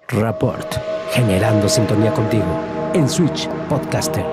Rapport, generando sintonía contigo en Switch Podcaster.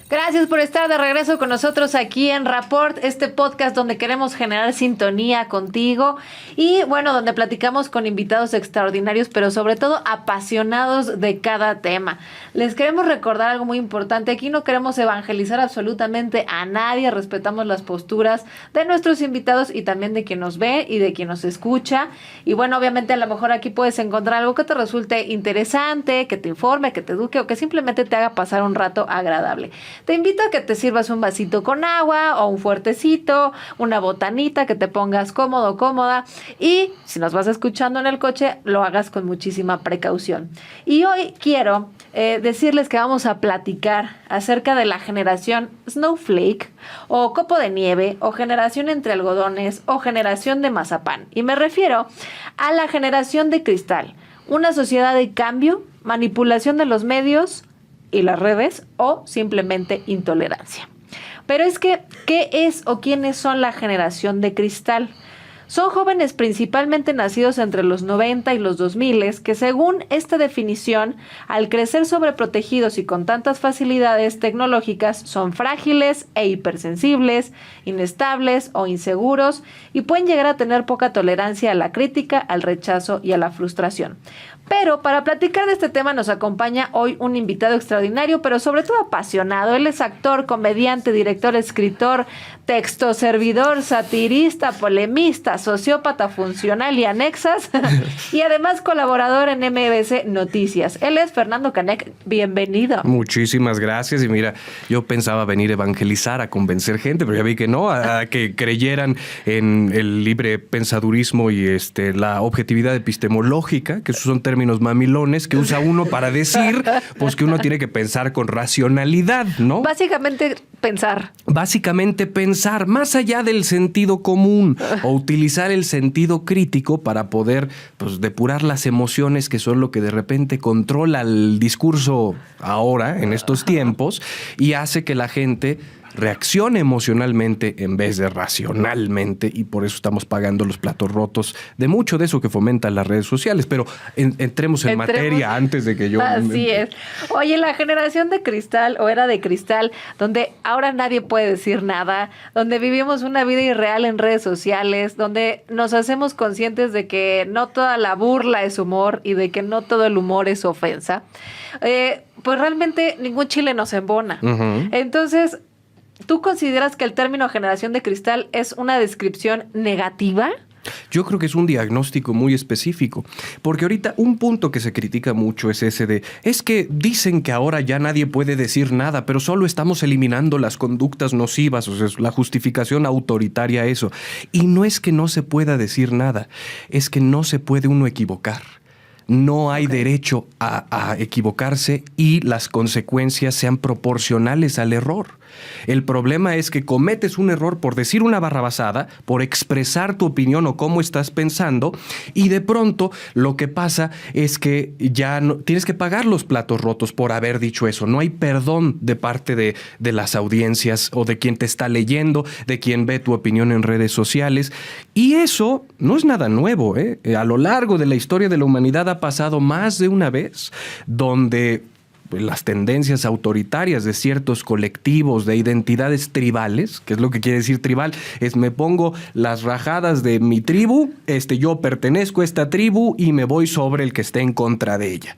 Gracias por estar de regreso con nosotros aquí en Rapport, este podcast donde queremos generar sintonía contigo y bueno, donde platicamos con invitados extraordinarios, pero sobre todo apasionados de cada tema. Les queremos recordar algo muy importante, aquí no queremos evangelizar absolutamente a nadie, respetamos las posturas de nuestros invitados y también de quien nos ve y de quien nos escucha. Y bueno, obviamente a lo mejor aquí puedes encontrar algo que te resulte interesante, que te informe, que te eduque o que simplemente te haga pasar un rato agradable. Te invito a que te sirvas un vasito con agua o un fuertecito, una botanita, que te pongas cómodo o cómoda y si nos vas escuchando en el coche, lo hagas con muchísima precaución. Y hoy quiero decirles que vamos a platicar acerca de la generación Snowflake o copo de nieve o generación entre algodones o generación de mazapán. Y me refiero a la generación de cristal, una sociedad de cambio, manipulación de los medios y las redes o simplemente intolerancia. Pero es que, ¿qué es o quiénes son la generación de cristal? Son jóvenes principalmente nacidos entre los 90 y los 2000 que según esta definición, al crecer sobreprotegidos y con tantas facilidades tecnológicas, son frágiles e hipersensibles, inestables o inseguros y pueden llegar a tener poca tolerancia a la crítica, al rechazo y a la frustración. Pero para platicar de este tema nos acompaña hoy un invitado extraordinario, pero sobre todo apasionado. Él es actor, comediante, director, escritor, texto, servidor, satirista, polemista, sociópata funcional y anexas, y además colaborador en MBC Noticias. Él es Fernando Canek. Bienvenido. Muchísimas gracias. Y mira, yo pensaba venir a evangelizar, a convencer gente, pero ya vi que no, a que creyeran en el libre pensadurismo y la objetividad epistemológica, que esos son términos mamilones que usa uno para decir pues que uno tiene que pensar con racionalidad, ¿no? Básicamente pensar más allá del sentido común o utilizar el sentido crítico para poder pues depurar las emociones, que son lo que de repente controla el discurso ahora en estos tiempos y hace que la gente reaccione emocionalmente en vez de racionalmente, y por eso estamos pagando los platos rotos de mucho de eso que fomentan las redes sociales. Pero entremos en materia antes de que yo... Así es. Oye, la generación de cristal o era de cristal, donde ahora nadie puede decir nada, donde vivimos una vida irreal en redes sociales, donde nos hacemos conscientes de que no toda la burla es humor y de que no todo el humor es ofensa, pues realmente ningún chile nos embona. Uh-huh. Entonces, ¿tú consideras que el término generación de cristal es una descripción negativa? Yo creo que es un diagnóstico muy específico, porque ahorita un punto que se critica mucho es ese de, es que dicen que ahora ya nadie puede decir nada, pero solo estamos eliminando las conductas nocivas, o sea, la justificación autoritaria a eso. Y no es que no se pueda decir nada, es que no se puede uno equivocar. No hay derecho a equivocarse y las consecuencias sean proporcionales al error. El problema es que cometes un error por decir una barrabasada, por expresar tu opinión o cómo estás pensando, y de pronto lo que pasa es que ya no, tienes que pagar los platos rotos por haber dicho eso. No hay perdón de parte de las audiencias o de quien te está leyendo, de quien ve tu opinión en redes sociales. Y eso no es nada nuevo, ¿eh? A lo largo de la historia de la humanidad ha pasado más de una vez donde las tendencias autoritarias de ciertos colectivos, de identidades tribales, que es lo que quiere decir tribal, es me pongo las rajadas de mi tribu, yo pertenezco a esta tribu y me voy sobre el que esté en contra de ella.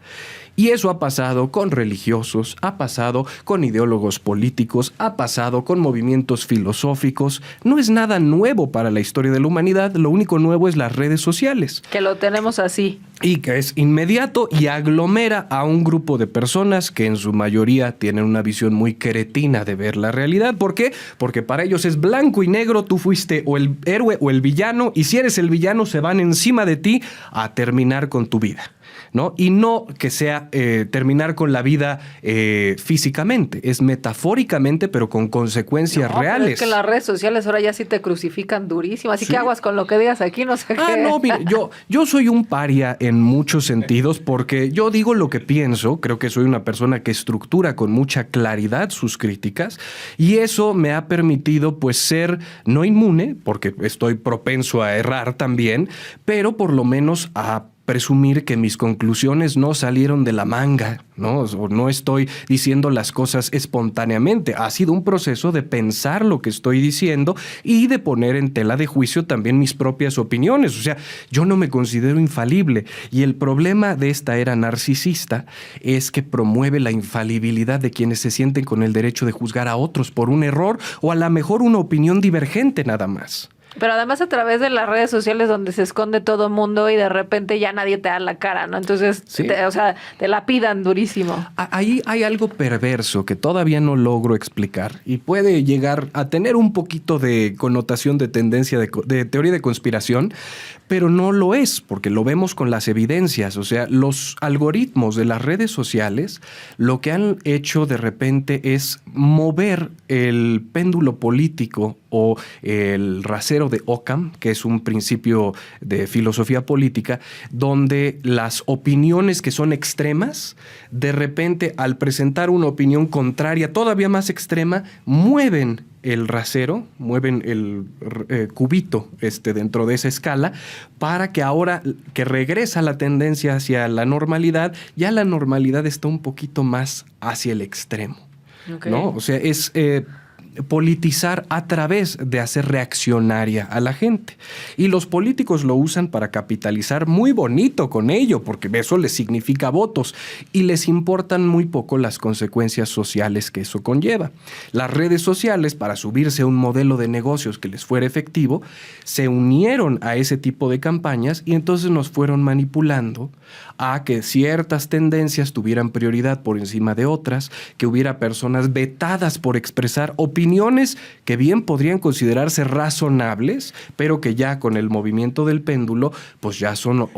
Y eso ha pasado con religiosos, ha pasado con ideólogos políticos, ha pasado con movimientos filosóficos. No es nada nuevo para la historia de la humanidad, lo único nuevo es las redes sociales. Que lo tenemos así. Y que es inmediato y aglomera a un grupo de personas que en su mayoría tienen una visión muy cretina de ver la realidad. ¿Por qué? Porque para ellos es blanco y negro, tú fuiste o el héroe o el villano, y si eres el villano se van encima de ti a terminar con tu vida. ¿no? Y no que sea terminar con la vida físicamente, es metafóricamente, pero con consecuencias reales. Pero es que las redes sociales ahora ya sí te crucifican durísimo, así que aguas con lo que digas aquí, no sé qué. No, mire, yo soy un paria en muchos sentidos porque yo digo lo que pienso, creo que soy una persona que estructura con mucha claridad sus críticas y eso me ha permitido pues ser no inmune, porque estoy propenso a errar también, pero por lo menos a presumir que mis conclusiones no salieron de la manga, ¿no? O no estoy diciendo las cosas espontáneamente. Ha sido un proceso de pensar lo que estoy diciendo y de poner en tela de juicio también mis propias opiniones. O sea, yo no me considero infalible. Y el problema de esta era narcisista es que promueve la infalibilidad de quienes se sienten con el derecho de juzgar a otros por un error o a lo mejor una opinión divergente nada más. Pero además a través de las redes sociales donde se esconde todo mundo y de repente ya nadie te da la cara, ¿no? Entonces, sí, te la pidan durísimo. Ahí hay algo perverso que todavía no logro explicar y puede llegar a tener un poquito de connotación de tendencia de teoría de conspiración, pero no lo es, porque lo vemos con las evidencias. O sea, los algoritmos de las redes sociales lo que han hecho de repente es mover el péndulo político o el rasero de Occam, que es un principio de filosofía política, donde las opiniones que son extremas, de repente al presentar una opinión contraria, todavía más extrema, mueven el rasero, mueven el cubito dentro de esa escala, para que ahora que regresa la tendencia hacia la normalidad, ya la normalidad está un poquito más hacia el extremo. Okay. ¿No? O sea, es politizar a través de hacer reaccionaria a la gente. Y los políticos lo usan para capitalizar muy bonito con ello, porque eso les significa votos y les importan muy poco las consecuencias sociales que eso conlleva. Las redes sociales, para subirse a un modelo de negocios que les fuera efectivo, se unieron a ese tipo de campañas y entonces nos fueron manipulando a que ciertas tendencias tuvieran prioridad por encima de otras, que hubiera personas vetadas por expresar opiniones que bien podrían considerarse razonables, pero que ya con el movimiento del péndulo, pues ya son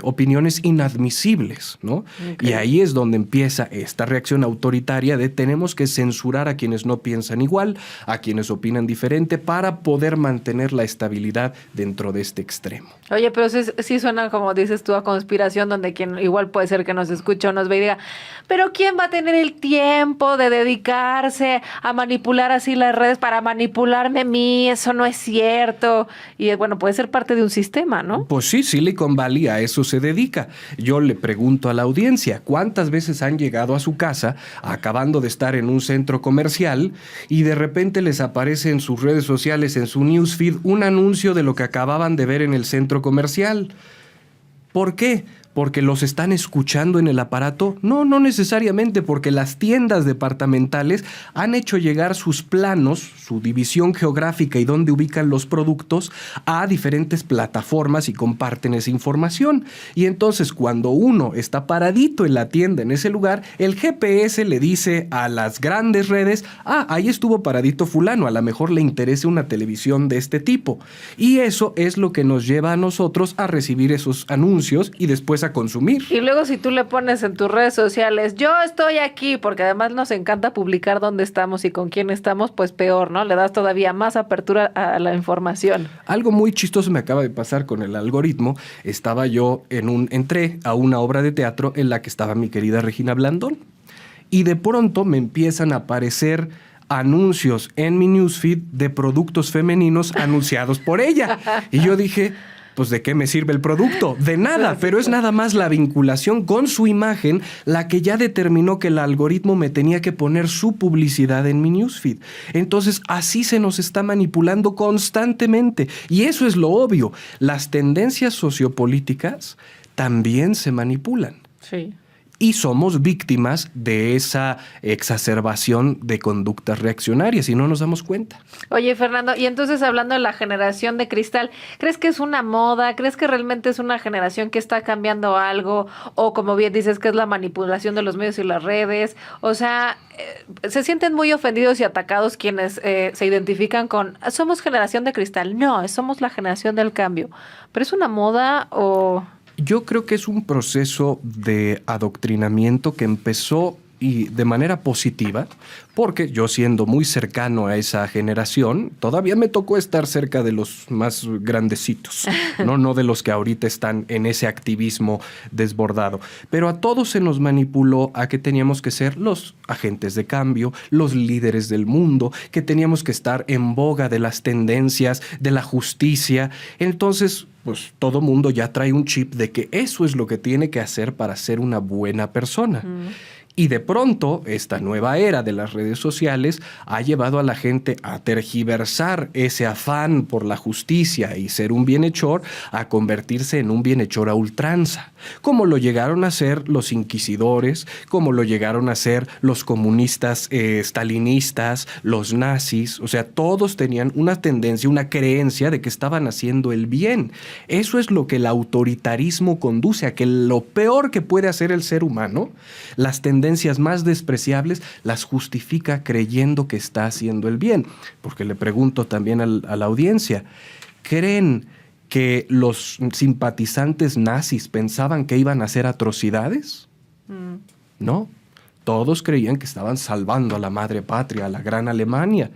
opiniones inadmisibles, ¿no? Okay. Y ahí es donde empieza esta reacción autoritaria de tenemos que censurar a quienes no piensan igual, a quienes opinan diferente, para poder mantener la estabilidad dentro de este extremo. Oye, pero sí suena, como dices tú, a conspiración, donde quien igual puede ser que nos escuche o nos ve y diga, pero ¿quién va a tener el tiempo de dedicarse a manipular así las redes para manipularme a mí? Eso no es cierto. Y bueno, puede ser parte de un sistema, ¿no? Pues sí, Silicon Valley a eso se dedica. Yo le pregunto a la audiencia, ¿cuántas veces han llegado a su casa acabando de estar en un centro comercial y de repente les aparece en sus redes sociales, en su newsfeed, un anuncio de lo que acababan de ver en el centro comercial? ¿Por qué? ¿Porque los están escuchando en el aparato? No, no necesariamente, porque las tiendas departamentales han hecho llegar sus planos, su división geográfica y dónde ubican los productos a diferentes plataformas y comparten esa información. Y entonces cuando uno está paradito en la tienda en ese lugar, el GPS le dice a las grandes redes, ahí estuvo paradito fulano, a lo mejor le interesa una televisión de este tipo. Y eso es lo que nos lleva a nosotros a recibir esos anuncios y después a consumir. Y luego si tú le pones en tus redes sociales, yo estoy aquí, porque además nos encanta publicar dónde estamos y con quién estamos, pues peor, ¿no? Le das todavía más apertura a la información. Algo muy chistoso me acaba de pasar con el algoritmo. Entré a una obra de teatro en la que estaba mi querida Regina Blandón y de pronto me empiezan a aparecer anuncios en mi newsfeed de productos femeninos anunciados por ella. Y yo dije, pues ¿de qué me sirve el producto? De nada, pero es nada más la vinculación con su imagen la que ya determinó que el algoritmo me tenía que poner su publicidad en mi newsfeed. Entonces, así se nos está manipulando constantemente. Y eso es lo obvio. Las tendencias sociopolíticas también se manipulan. Sí. Y somos víctimas de esa exacerbación de conductas reaccionarias y no nos damos cuenta. Oye, Fernando, y entonces hablando de la generación de cristal, ¿crees que es una moda? ¿Crees que realmente es una generación que está cambiando algo? O como bien dices, que es la manipulación de los medios y las redes. O sea, se sienten muy ofendidos y atacados quienes se identifican con somos generación de cristal. No, somos la generación del cambio. ¿Pero es una moda o...? Yo creo que es un proceso de adoctrinamiento que empezó y de manera positiva, porque yo siendo muy cercano a esa generación, todavía me tocó estar cerca de los más grandecitos, no de los que ahorita están en ese activismo desbordado. Pero a todos se nos manipuló a que teníamos que ser los agentes de cambio, los líderes del mundo, que teníamos que estar en boga de las tendencias, de la justicia. Entonces, pues todo mundo ya trae un chip de que eso es lo que tiene que hacer para ser una buena persona. Y de pronto, esta nueva era de las redes sociales ha llevado a la gente a tergiversar ese afán por la justicia y ser un bienhechor a convertirse en un bienhechor a ultranza, como lo llegaron a ser los inquisidores, como lo llegaron a ser los comunistas stalinistas, los nazis. O sea, todos tenían una tendencia, una creencia de que estaban haciendo el bien. Eso es lo que el autoritarismo conduce a, que lo peor que puede hacer el ser humano, las tendencias más despreciables, las justifica creyendo que está haciendo el bien. Porque le pregunto también a la audiencia, ¿creen que los simpatizantes nazis pensaban que iban a hacer atrocidades? No, todos creían que estaban salvando a la madre patria, a la gran Alemania.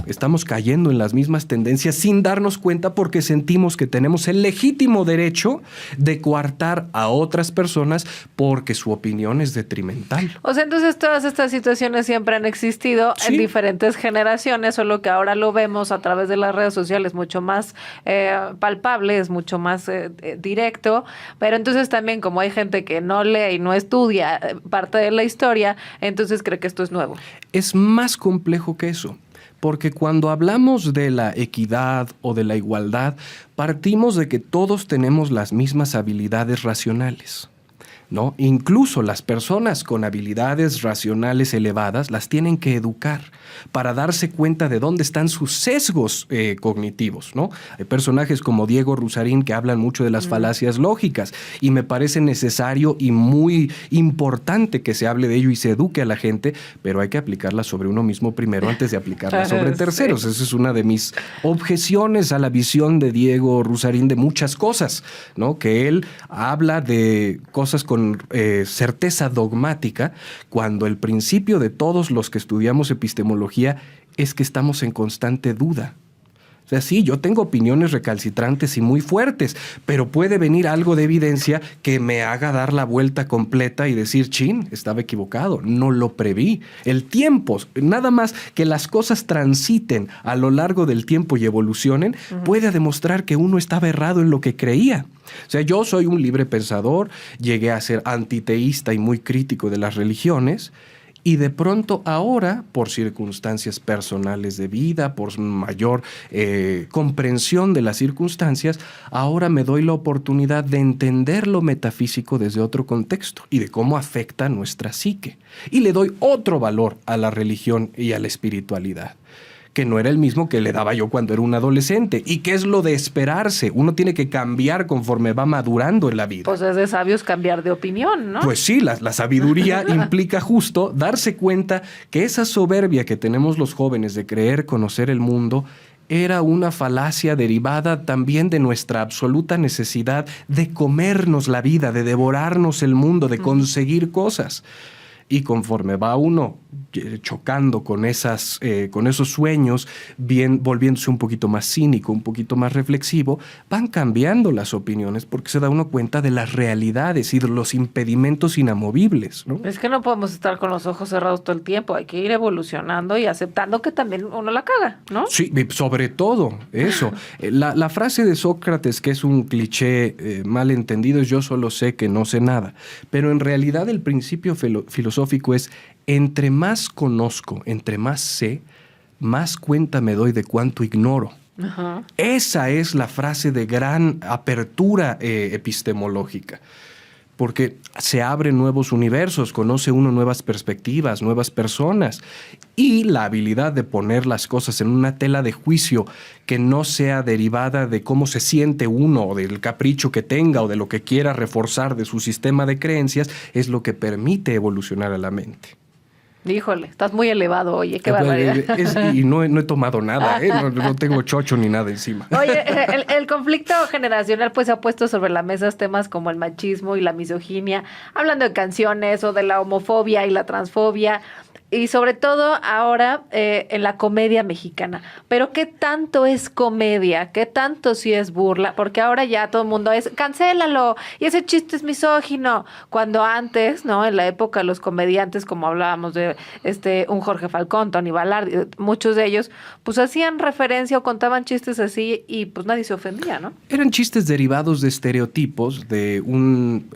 Estamos cayendo en las mismas tendencias sin darnos cuenta, porque sentimos que tenemos el legítimo derecho de coartar a otras personas porque su opinión es detrimental. O sea, entonces todas estas situaciones siempre han existido en diferentes generaciones, solo que ahora lo vemos a través de las redes sociales mucho más palpable, es mucho más directo, pero entonces también como hay gente que no lee y no estudia parte de la historia, entonces cree que esto es nuevo. Es más complejo que eso. Porque cuando hablamos de la equidad o de la igualdad, partimos de que todos tenemos las mismas habilidades racionales, ¿no? Incluso las personas con habilidades racionales elevadas las tienen que educar para darse cuenta de dónde están sus sesgos cognitivos, ¿no? Hay personajes como Diego Rusarín que hablan mucho de las falacias lógicas, y me parece necesario y muy importante que se hable de ello y se eduque a la gente, pero hay que aplicarla sobre uno mismo primero antes de aplicarla sobre terceros. Esa es una de mis objeciones a la visión de Diego Rusarín de muchas cosas, ¿no? Que él habla de cosas con certeza dogmática, cuando el principio de todos los que estudiamos epistemología es que estamos en constante duda. O sea, sí, yo tengo opiniones recalcitrantes y muy fuertes, pero puede venir algo de evidencia que me haga dar la vuelta completa y decir, chin, estaba equivocado, no lo preví. El tiempo, nada más que las cosas transiten a lo largo del tiempo y evolucionen, puede demostrar que uno estaba errado en lo que creía. O sea, yo soy un libre pensador, llegué a ser antiteísta y muy crítico de las religiones, y de pronto ahora, por circunstancias personales de vida, por mayor comprensión de las circunstancias, ahora me doy la oportunidad de entender lo metafísico desde otro contexto y de cómo afecta nuestra psique. Y le doy otro valor a la religión y a la espiritualidad, que no era el mismo que le daba yo cuando era un adolescente. ¿Y qué es lo de esperarse? Uno tiene que cambiar conforme va madurando en la vida. Pues es de sabios cambiar de opinión, ¿no? Pues sí, la sabiduría implica justo darse cuenta que esa soberbia que tenemos los jóvenes de creer conocer el mundo era una falacia derivada también de nuestra absoluta necesidad de comernos la vida, de devorarnos el mundo, de conseguir cosas. Y conforme va uno chocando con esos sueños, volviéndose un poquito más cínico, un poquito más reflexivo, van cambiando las opiniones porque se da uno cuenta de las realidades y de los impedimentos inamovibles, ¿no? Es que no podemos estar con los ojos cerrados todo el tiempo, hay que ir evolucionando y aceptando que también uno la caga, ¿no? Sí, sobre todo eso. La frase de Sócrates, que es un cliché mal entendido, es yo solo sé que no sé nada. Pero en realidad el principio filosófico es: entre más conozco, entre más sé, más cuenta me doy de cuánto ignoro. Ajá. Esa es la frase de gran apertura epistemológica, porque se abren nuevos universos, conoce uno nuevas perspectivas, nuevas personas, y la habilidad de poner las cosas en una tela de juicio que no sea derivada de cómo se siente uno, o del capricho que tenga, o de lo que quiera reforzar de su sistema de creencias, es lo que permite evolucionar a la mente. Híjole, estás muy elevado, oye, qué barbaridad. Y no he tomado nada, no tengo chocho ni nada encima. Oye, el conflicto generacional pues ha puesto sobre la mesa temas como el machismo y la misoginia, hablando de canciones o de la homofobia y la transfobia, y sobre todo ahora en la comedia mexicana. Pero ¿qué tanto es comedia? ¿Qué tanto sí es burla? Porque ahora ya todo el mundo es, cancélalo, y ese chiste es misógino. Cuando antes, ¿no? En la época los comediantes, como hablábamos de un Jorge Falcón, Tony Ballard, muchos de ellos, pues hacían referencia o contaban chistes así y pues nadie se ofendía, ¿no? Eran chistes derivados de estereotipos, de un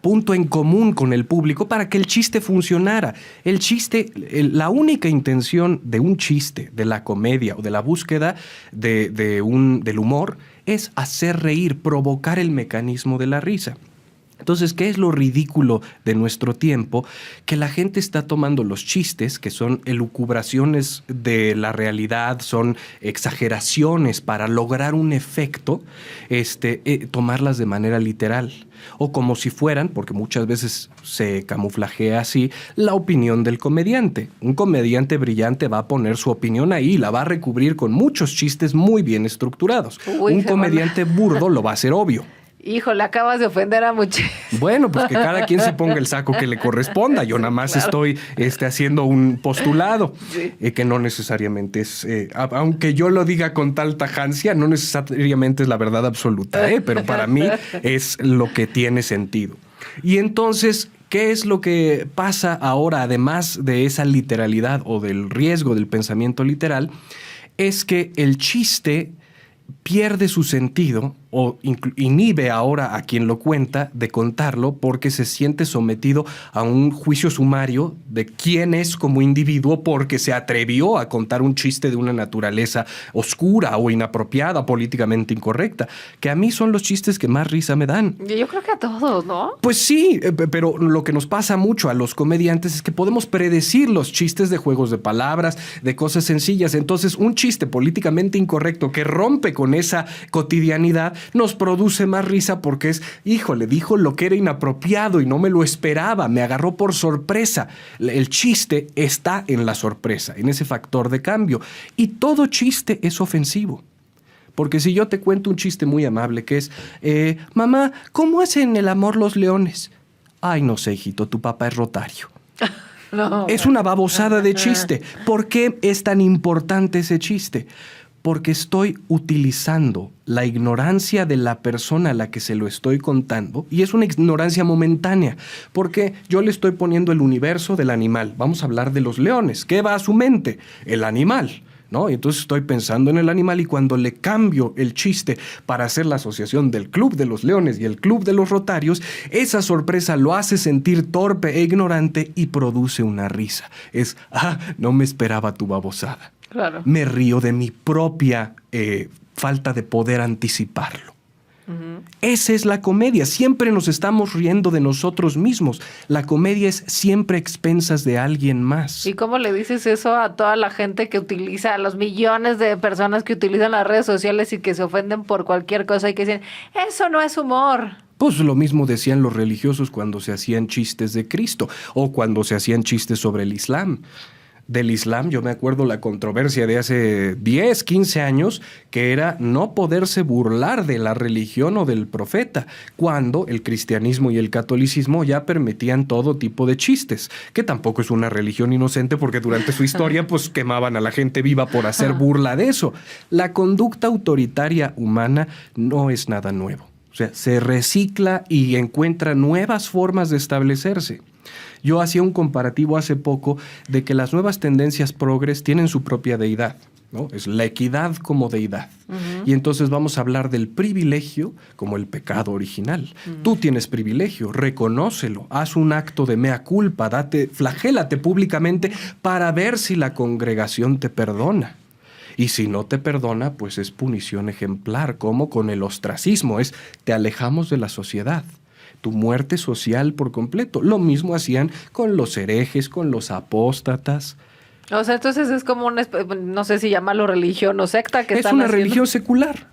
punto en común con el público para que el chiste funcionara. El chiste, la única intención de un chiste, de la comedia o de la búsqueda del humor es hacer reír, provocar el mecanismo de la risa. Entonces, ¿qué es lo ridículo de nuestro tiempo? Que la gente está tomando los chistes, que son elucubraciones de la realidad, son exageraciones para lograr un efecto, tomarlas de manera literal. O como si fueran, porque muchas veces se camuflajea así, la opinión del comediante. Un comediante brillante va a poner su opinión ahí y la va a recubrir con muchos chistes muy bien estructurados. Un comediante burdo lo va a hacer obvio. Híjole, acabas de ofender a muchos. Bueno, pues que cada quien se ponga el saco que le corresponda. Yo nada más estoy haciendo un postulado, sí. Que no necesariamente es, aunque yo lo diga con tal tajancia, no necesariamente es la verdad absoluta, pero para mí es lo que tiene sentido. Y entonces, ¿qué es lo que pasa ahora, además de esa literalidad o del riesgo del pensamiento literal? Es que el chiste pierde su sentido o inhibe ahora a quien lo cuenta de contarlo porque se siente sometido a un juicio sumario de quién es como individuo porque se atrevió a contar un chiste de una naturaleza oscura o inapropiada, políticamente incorrecta, que a mí son los chistes que más risa me dan. Yo creo que a todos, ¿no? Pues sí, pero lo que nos pasa mucho a los comediantes es que podemos predecir los chistes de juegos de palabras, de cosas sencillas. Entonces, un chiste políticamente incorrecto que rompe con esa cotidianidad nos produce más risa porque es, híjole, dijo lo que era inapropiado y no me lo esperaba, me agarró por sorpresa. El chiste está en la sorpresa, en ese factor de cambio. Y todo chiste es ofensivo. Porque si yo te cuento un chiste muy amable que es, mamá, ¿cómo hacen el amor los leones? Ay, no sé, hijito, tu papá es rotario. No. Es una babosada de chiste. ¿Por qué es tan importante ese chiste? Porque estoy utilizando la ignorancia de la persona a la que se lo estoy contando, y es una ignorancia momentánea, porque yo le estoy poniendo el universo del animal. Vamos a hablar de los leones. ¿Qué va a su mente? El animal, ¿no? Y entonces estoy pensando en el animal y cuando le cambio el chiste para hacer la asociación del Club de los Leones y el Club de los Rotarios, esa sorpresa lo hace sentir torpe e ignorante y produce una risa. Es, no me esperaba tu babosada. Claro. Me río de mi propia falta de poder anticiparlo. Uh-huh. Esa es la comedia. Siempre nos estamos riendo de nosotros mismos. La comedia es siempre a expensas de alguien más. ¿Y cómo le dices eso a toda la gente que utiliza, a los millones de personas que utilizan las redes sociales y que se ofenden por cualquier cosa y que dicen, eso no es humor? Pues lo mismo decían los religiosos cuando se hacían chistes de Cristo o cuando se hacían chistes sobre el Islam. Del Islam, yo me acuerdo la controversia de hace 10, 15 años, que era no poderse burlar de la religión o del profeta, cuando el cristianismo y el catolicismo ya permitían todo tipo de chistes, que tampoco es una religión inocente porque durante su historia pues quemaban a la gente viva por hacer burla de eso. La conducta autoritaria humana no es nada nuevo. O sea, se recicla y encuentra nuevas formas de establecerse. Yo hacía un comparativo hace poco de que las nuevas tendencias progres tienen su propia deidad, ¿no? Es la equidad como deidad. Uh-huh. Y entonces vamos a hablar del privilegio como el pecado original. Uh-huh. Tú tienes privilegio, reconócelo, haz un acto de mea culpa, flagélate públicamente para ver si la congregación te perdona. Y si no te perdona, pues es punición ejemplar, como con el ostracismo, te alejamos de la sociedad. Tu muerte social por completo. Lo mismo hacían con los herejes, con los apóstatas. O sea, entonces es como una, no sé si llamarlo religión o secta que están haciendo. Es una religión secular,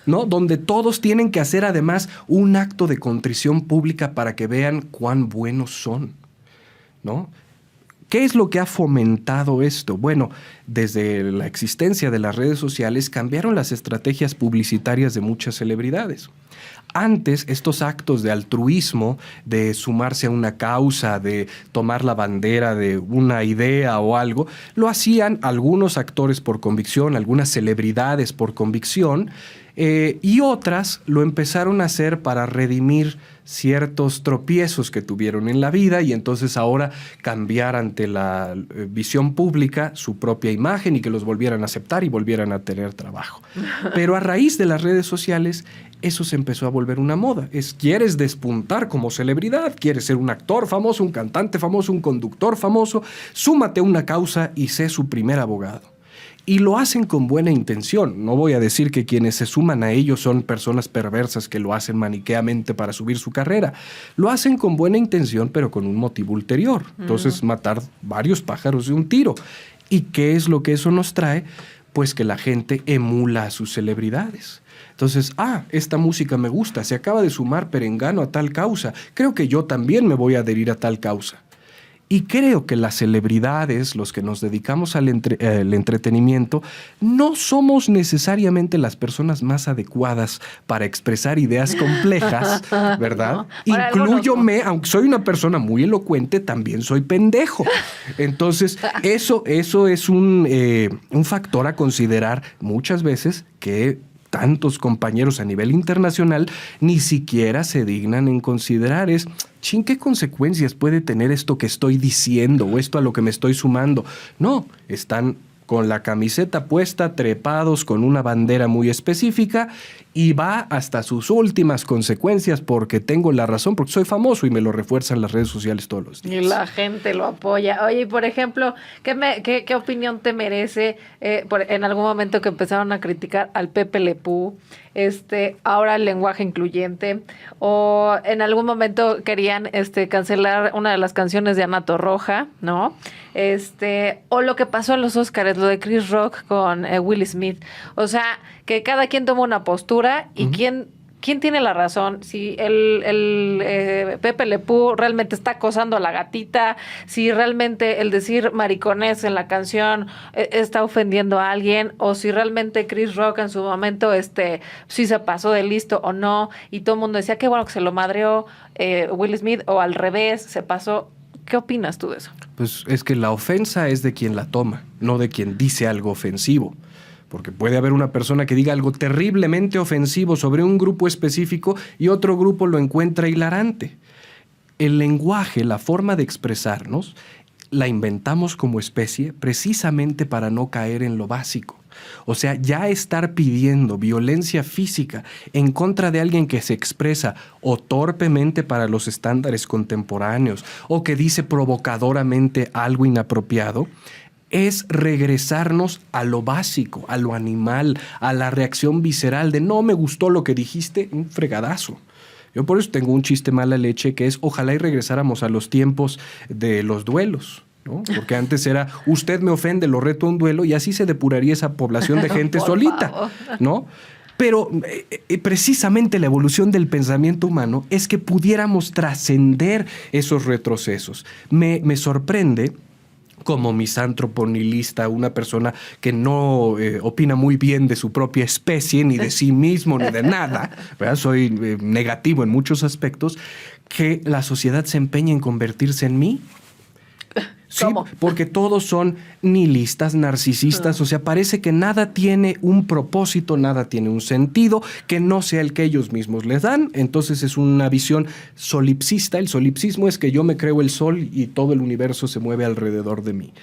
¿no? Donde todos tienen que hacer además un acto de contrición pública para que vean cuán buenos son, ¿no? ¿Qué es lo que ha fomentado esto? Bueno, desde la existencia de las redes sociales cambiaron las estrategias publicitarias de muchas celebridades. Antes, estos actos de altruismo, de sumarse a una causa, de tomar la bandera de una idea o algo, lo hacían algunos actores por convicción, algunas celebridades por convicción, y otras lo empezaron a hacer para redimir ciertos tropiezos que tuvieron en la vida y entonces ahora cambiar ante la visión pública su propia imagen y que los volvieran a aceptar y volvieran a tener trabajo. Pero a raíz de las redes sociales, eso se empezó a volver una moda. ¿Quieres despuntar como celebridad? ¿Quieres ser un actor famoso, un cantante famoso, un conductor famoso? Súmate a una causa y sé su primer abogado. Y lo hacen con buena intención. No voy a decir que quienes se suman a ellos son personas perversas que lo hacen maniqueamente para subir su carrera. Lo hacen con buena intención, pero con un motivo ulterior. Entonces, matar varios pájaros de un tiro. ¿Y qué es lo que eso nos trae? Pues que la gente emula a sus celebridades. Entonces, esta música me gusta, se acaba de sumar Perengano a tal causa. Creo que yo también me voy a adherir a tal causa. Y creo que las celebridades, los que nos dedicamos al entretenimiento, no somos necesariamente las personas más adecuadas para expresar ideas complejas, ¿verdad? No, incluyome, aunque soy una persona muy elocuente, también soy pendejo. Entonces, eso es un factor a considerar muchas veces que tantos compañeros a nivel internacional ni siquiera se dignan en considerar. ¿Qué consecuencias puede tener esto que estoy diciendo o esto a lo que me estoy sumando? No, están con la camiseta puesta, trepados con una bandera muy específica y va hasta sus últimas consecuencias porque tengo la razón, porque soy famoso y me lo refuerzan las redes sociales todos los días. Y la gente lo apoya. Oye, y por ejemplo, ¿qué opinión te merece en algún momento que empezaron a criticar al Pepe Le Pew, ahora el lenguaje incluyente, o en algún momento querían cancelar una de las canciones de Ana Torroja, ¿no? O lo que pasó en los Óscares, lo de Chris Rock con Will Smith. O sea, que cada quien toma una postura y ¿quién tiene la razón? Si el Pepe Le Pew realmente está acosando a la gatita, si realmente el decir maricones en la canción está ofendiendo a alguien, o si realmente Chris Rock en su momento si se pasó de listo o no, y todo el mundo decía qué bueno que se lo madreó Will Smith, o al revés, se pasó. ¿Qué opinas tú de eso? Pues es que la ofensa es de quien la toma, no de quien dice algo ofensivo. Porque puede haber una persona que diga algo terriblemente ofensivo sobre un grupo específico y otro grupo lo encuentra hilarante. El lenguaje, la forma de expresarnos, la inventamos como especie precisamente para no caer en lo básico. O sea, ya estar pidiendo violencia física en contra de alguien que se expresa o torpemente para los estándares contemporáneos o que dice provocadoramente algo inapropiado, es regresarnos a lo básico, a lo animal, a la reacción visceral de no me gustó lo que dijiste, un fregadazo. Yo por eso tengo un chiste mala leche que es ojalá y regresáramos a los tiempos de los duelos, ¿no? Porque antes era usted me ofende, lo reto a un duelo y así se depuraría esa población de gente solita, ¿no? Pero precisamente la evolución del pensamiento humano es que pudiéramos trascender esos retrocesos. Me sorprende como misántropo nihilista, una persona que no opina muy bien de su propia especie, ni de sí mismo, ni de nada, ¿verdad? Soy negativo en muchos aspectos, que la sociedad se empeña en convertirse en mí. Sí, ¿cómo? Porque todos son nihilistas, narcisistas, o sea, parece que nada tiene un propósito, nada tiene un sentido, que no sea el que ellos mismos les dan. Entonces es una visión solipsista. El solipsismo es que yo me creo el sol y todo el universo se mueve alrededor de mí.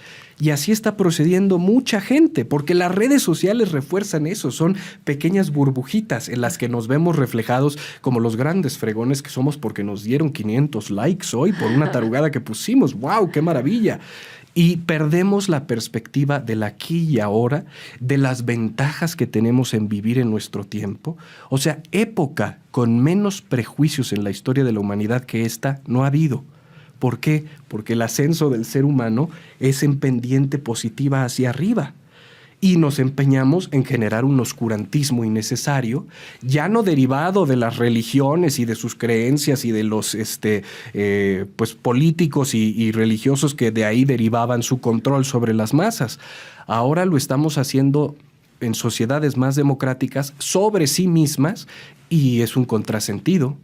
Y así está procediendo mucha gente, porque las redes sociales refuerzan eso, son pequeñas burbujitas en las que nos vemos reflejados como los grandes fregones que somos porque nos dieron 500 likes hoy por una tarugada que pusimos. ¡Wow! ¡Qué maravilla! Y perdemos la perspectiva del aquí y ahora, de las ventajas que tenemos en vivir en nuestro tiempo. O sea, época con menos prejuicios en la historia de la humanidad que esta no ha habido. ¿Por qué? Porque el ascenso del ser humano es en pendiente positiva hacia arriba. y nos empeñamos en generar un oscurantismo innecesario, ya no derivado de las religiones y de sus creencias y de los pues políticos y religiosos que de ahí derivaban su control sobre las masas. Ahora lo estamos haciendo en sociedades más democráticas sobre sí mismas y es un contrasentido.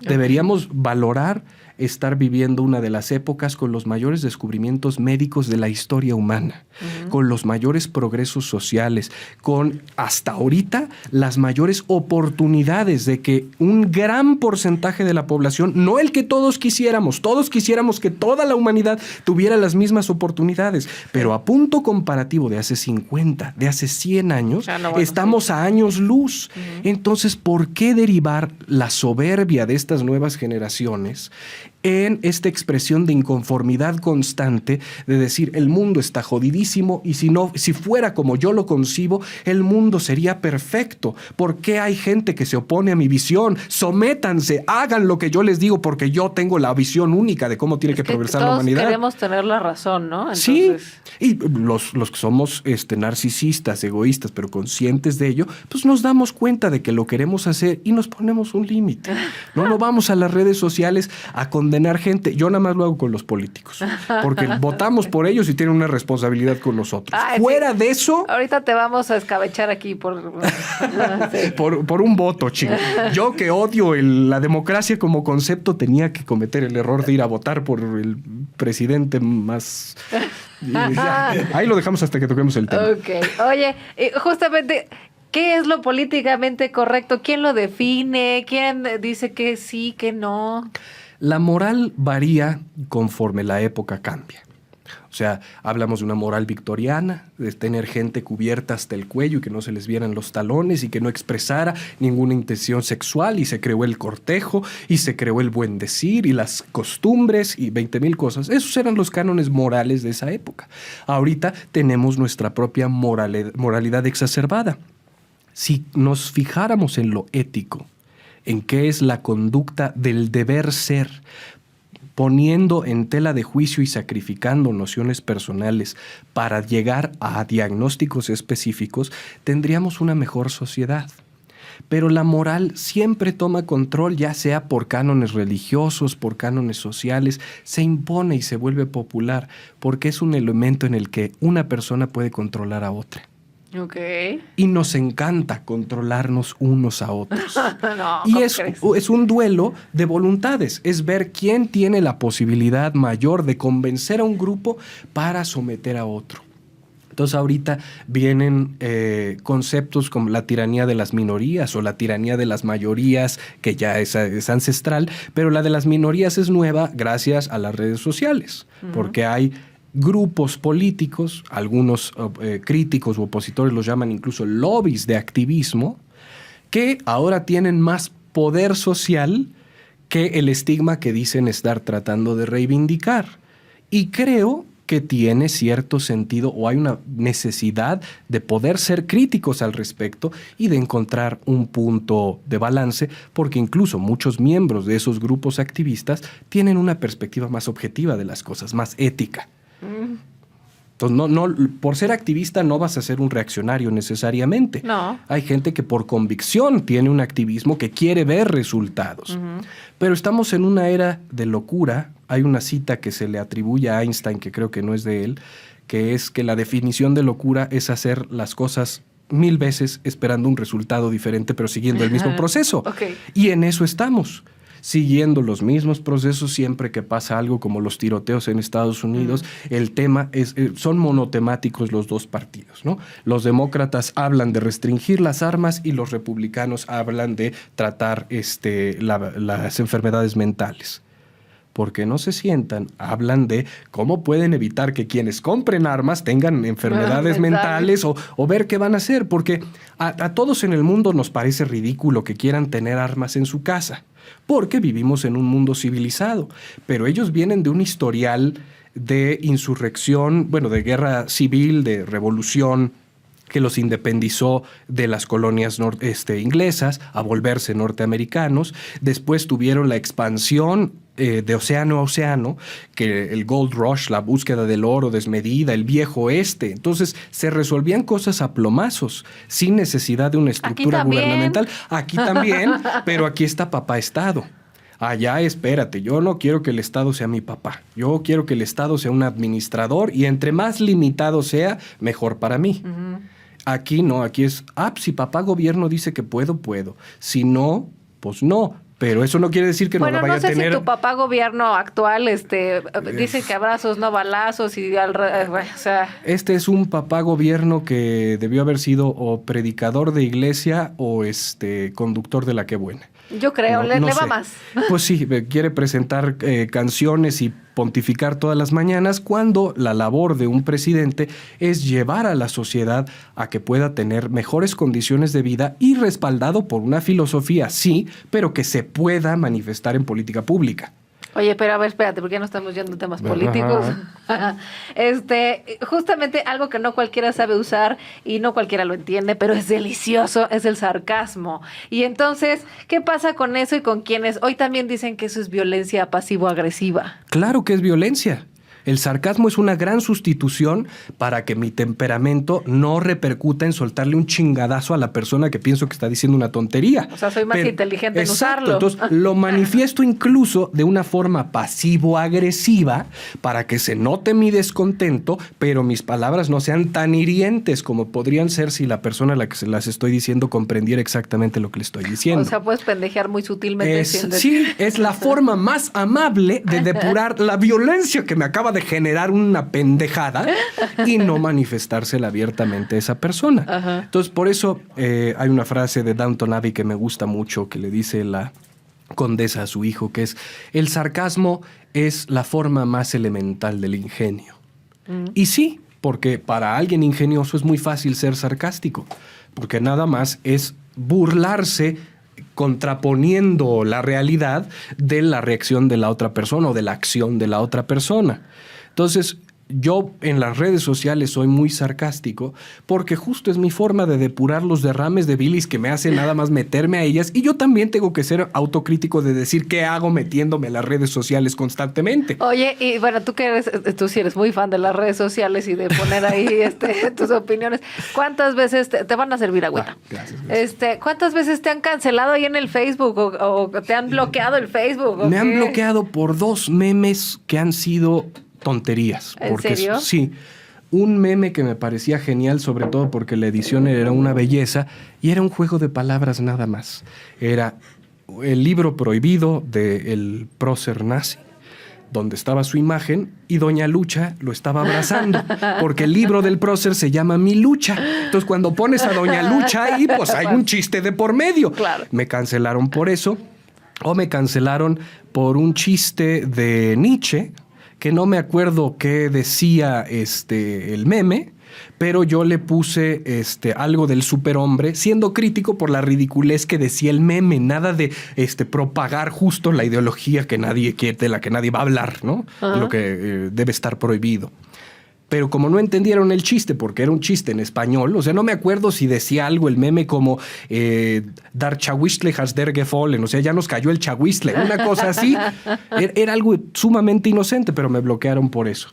Deberíamos valorar estar viviendo una de las épocas con los mayores descubrimientos médicos de la historia humana, con los mayores progresos sociales, con hasta ahorita las mayores oportunidades de que un gran porcentaje de la población, no el que todos quisiéramos que toda la humanidad tuviera las mismas oportunidades, pero a punto comparativo de hace 50, de hace 100 años, estamos a años luz. Entonces, ¿por qué derivar la soberbia de estas nuevas generaciones en esta expresión de inconformidad constante de decir el mundo está jodidísimo y si fuera como yo lo concibo, el mundo sería perfecto? ¿Por qué hay gente que se opone a mi visión? Sométanse, hagan lo que yo les digo porque yo tengo la visión única de cómo tiene que progresar la humanidad. Todos queremos tener la razón, ¿no? Entonces... Sí, y los que somos narcisistas, egoístas, pero conscientes de ello, pues nos damos cuenta de que lo queremos hacer y nos ponemos un límite. No vamos a las redes sociales a condenar gente. Yo nada más lo hago con los políticos, porque votamos por ellos y tienen una responsabilidad con nosotros. Fuera de eso... Ahorita te vamos a escabechar aquí por... por un voto, chico. Yo que odio la democracia como concepto tenía que cometer el error de ir a votar por el presidente más... Ahí lo dejamos hasta que toquemos el tema. Ok. Oye, justamente... ¿Qué es lo políticamente correcto? ¿Quién lo define? ¿Quién dice que sí, que no? La moral varía conforme la época cambia. O sea, hablamos de una moral victoriana, de tener gente cubierta hasta el cuello y que no se les vieran los talones y que no expresara ninguna intención sexual, y se creó el cortejo y se creó el buen decir y las costumbres y 20,000 cosas. Esos eran los cánones morales de esa época. Ahorita tenemos nuestra propia moralidad exacerbada. Si nos fijáramos en lo ético, en qué es la conducta del deber ser, poniendo en tela de juicio y sacrificando nociones personales para llegar a diagnósticos específicos, tendríamos una mejor sociedad. Pero la moral siempre toma control, ya sea por cánones religiosos, por cánones sociales, se impone y se vuelve popular, porque es un elemento en el que una persona puede controlar a otra. Okay. Y nos encanta controlarnos unos a otros. No, y es un duelo de voluntades, es ver quién tiene la posibilidad mayor de convencer a un grupo para someter a otro. Entonces ahorita vienen conceptos como la tiranía de las minorías o la tiranía de las mayorías, que ya es ancestral, pero la de las minorías es nueva gracias a las redes sociales, porque hay grupos políticos, algunos críticos u opositores los llaman incluso lobbies de activismo, que ahora tienen más poder social que el estigma que dicen estar tratando de reivindicar. Y creo que tiene cierto sentido, o hay una necesidad de poder ser críticos al respecto y de encontrar un punto de balance, porque incluso muchos miembros de esos grupos activistas tienen una perspectiva más objetiva de las cosas, más ética. Entonces, no, por ser activista no vas a ser un reaccionario necesariamente. No. Hay gente que por convicción tiene un activismo que quiere ver resultados. Pero estamos en una era de locura. Hay una cita que se le atribuye a Einstein, que creo que no es de él, que es que la definición de locura es hacer las cosas 1000 veces esperando un resultado diferente, pero siguiendo el mismo proceso. Okay. Y en eso estamos, siguiendo los mismos procesos siempre que pasa algo como los tiroteos en Estados Unidos. El tema son monotemáticos los dos partidos, ¿no? Los demócratas hablan de restringir las armas y los republicanos hablan de tratar las enfermedades mentales. Porque no se sientan, hablan de cómo pueden evitar que quienes compren armas tengan enfermedades mentales o ver qué van a hacer. Porque a todos en el mundo nos parece ridículo que quieran tener armas en su casa, porque vivimos en un mundo civilizado. Pero ellos vienen de un historial de insurrección, bueno, de guerra civil, de revolución, que los independizó de las colonias inglesas a volverse norteamericanos. Después tuvieron la expansión de océano a océano, que el Gold Rush, la búsqueda del oro desmedida, el viejo oeste. Entonces se resolvían cosas a plomazos, sin necesidad de una estructura gubernamental. Aquí también, pero aquí está papá Estado. Allá, espérate, yo no quiero que el Estado sea mi papá. Yo quiero que el Estado sea un administrador y entre más limitado sea, mejor para mí. Uh-huh. Aquí no, aquí es, si papá gobierno dice que puedo. Si no, pues no. Pero eso no quiere decir que no la vaya a tener. Bueno, no sé si tu papá gobierno actual dice que abrazos, no balazos y o sea. Este es un papá gobierno que debió haber sido o predicador de iglesia o conductor de La Qué Buena. Yo creo, le va más. Pues sí, quiere presentar canciones y pontificar todas las mañanas, cuando la labor de un presidente es llevar a la sociedad a que pueda tener mejores condiciones de vida y respaldado por una filosofía, sí, pero que se pueda manifestar en política pública. Oye, pero a ver, espérate, ¿por qué no estamos yendo a temas políticos? Justamente algo que no cualquiera sabe usar y no cualquiera lo entiende, pero es delicioso, es el sarcasmo. Y entonces, ¿qué pasa con eso y con quienes hoy también dicen que eso es violencia pasivo-agresiva? Claro que es violencia. El sarcasmo es una gran sustitución para que mi temperamento no repercuta en soltarle un chingadazo a la persona que pienso que está diciendo una tontería. O sea, soy más inteligente en usarlo. Entonces, lo manifiesto incluso de una forma pasivo-agresiva para que se note mi descontento, pero mis palabras no sean tan hirientes como podrían ser si la persona a la que se las estoy diciendo comprendiera exactamente lo que le estoy diciendo. O sea, puedes pendejear muy sutilmente. Sí, es la forma más amable de depurar la violencia que me acaba de generar una pendejada y no manifestársela abiertamente a esa persona. Ajá. Entonces, por eso hay una frase de Downton Abbey que me gusta mucho, que le dice la condesa a su hijo, que es: el sarcasmo es la forma más elemental del ingenio. Y sí, porque para alguien ingenioso es muy fácil ser sarcástico, porque nada más es burlarse contraponiendo la realidad de la reacción de la otra persona o de la acción de la otra persona. Entonces, yo en las redes sociales soy muy sarcástico porque justo es mi forma de depurar los derrames de bilis que me hacen nada más meterme a ellas, y yo también tengo que ser autocrítico de decir qué hago metiéndome a las redes sociales constantemente. Oye, y bueno, tú sí eres muy fan de las redes sociales y de poner ahí tus opiniones. ¿Cuántas veces te van a servir agüita? Gracias. ¿Cuántas veces te han cancelado ahí en el Facebook o te han bloqueado el Facebook? Me han bloqueado por 2 memes que han sido tonterías. ¿En serio? Sí. Un meme que me parecía genial, sobre todo porque la edición era una belleza y era un juego de palabras nada más. Era el libro prohibido del prócer nazi, donde estaba su imagen y Doña Lucha lo estaba abrazando, porque el libro del prócer se llama Mi Lucha. Entonces, cuando pones a Doña Lucha ahí, pues hay un chiste de por medio. Claro. Me cancelaron por eso, o me cancelaron por un chiste de Nietzsche, que no me acuerdo qué decía el meme, pero yo le puse algo del superhombre, siendo crítico por la ridiculez que decía el meme, nada de propagar justo la ideología que nadie quiere, de la que nadie va a hablar, ¿no? Uh-huh. Lo que debe estar prohibido. Pero como no entendieron el chiste, porque era un chiste en español, o sea, no me acuerdo si decía algo el meme como Dar Chahuistle has der gefallen, o sea, ya nos cayó el chahuistle, una cosa así. Era algo sumamente inocente, pero me bloquearon por eso.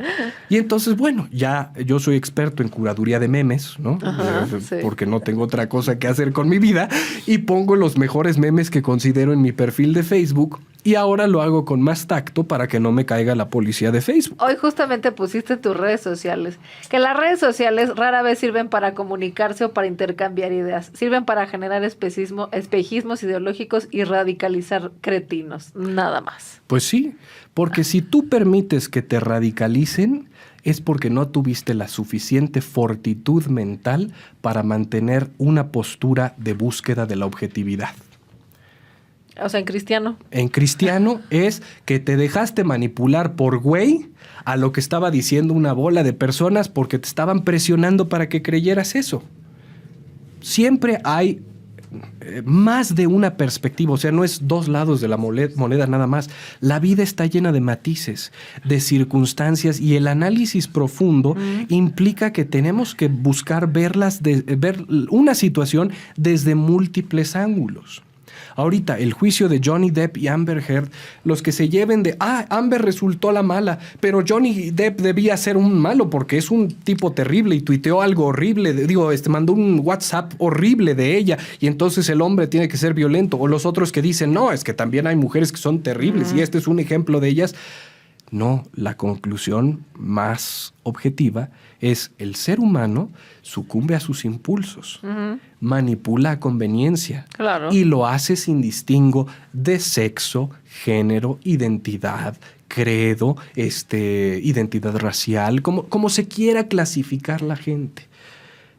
Y entonces, bueno, ya yo soy experto en curaduría de memes, ¿no? Ajá, sí. Porque no tengo otra cosa que hacer con mi vida, y pongo los mejores memes que considero en mi perfil de Facebook. Y ahora lo hago con más tacto para que no me caiga la policía de Facebook. Hoy justamente pusiste tus redes sociales, que las redes sociales rara vez sirven para comunicarse o para intercambiar ideas. Sirven para generar espejismos ideológicos y radicalizar cretinos, nada más. Pues sí, porque si tú permites que te radicalicen, es porque no tuviste la suficiente fortitud mental para mantener una postura de búsqueda de la objetividad. O sea, en cristiano. En cristiano es que te dejaste manipular por güey a lo que estaba diciendo una bola de personas porque te estaban presionando para que creyeras eso. Siempre hay más de una perspectiva, o sea, no es dos lados de la moneda nada más. La vida está llena de matices, de circunstancias, y el análisis profundo implica que tenemos que buscar ver una situación desde múltiples ángulos. Ahorita, el juicio de Johnny Depp y Amber Heard, los que se lleven de, Amber resultó la mala, pero Johnny Depp debía ser un malo porque es un tipo terrible y tuiteó algo horrible, mandó un WhatsApp horrible de ella y entonces el hombre tiene que ser violento. O los otros que dicen, no, es que también hay mujeres que son terribles y este es un ejemplo de ellas. No, la conclusión más objetiva es el ser humano sucumbe a sus impulsos, manipula a conveniencia, claro, y lo hace sin distingo de sexo, género, identidad, credo, identidad racial, como se quiera clasificar la gente.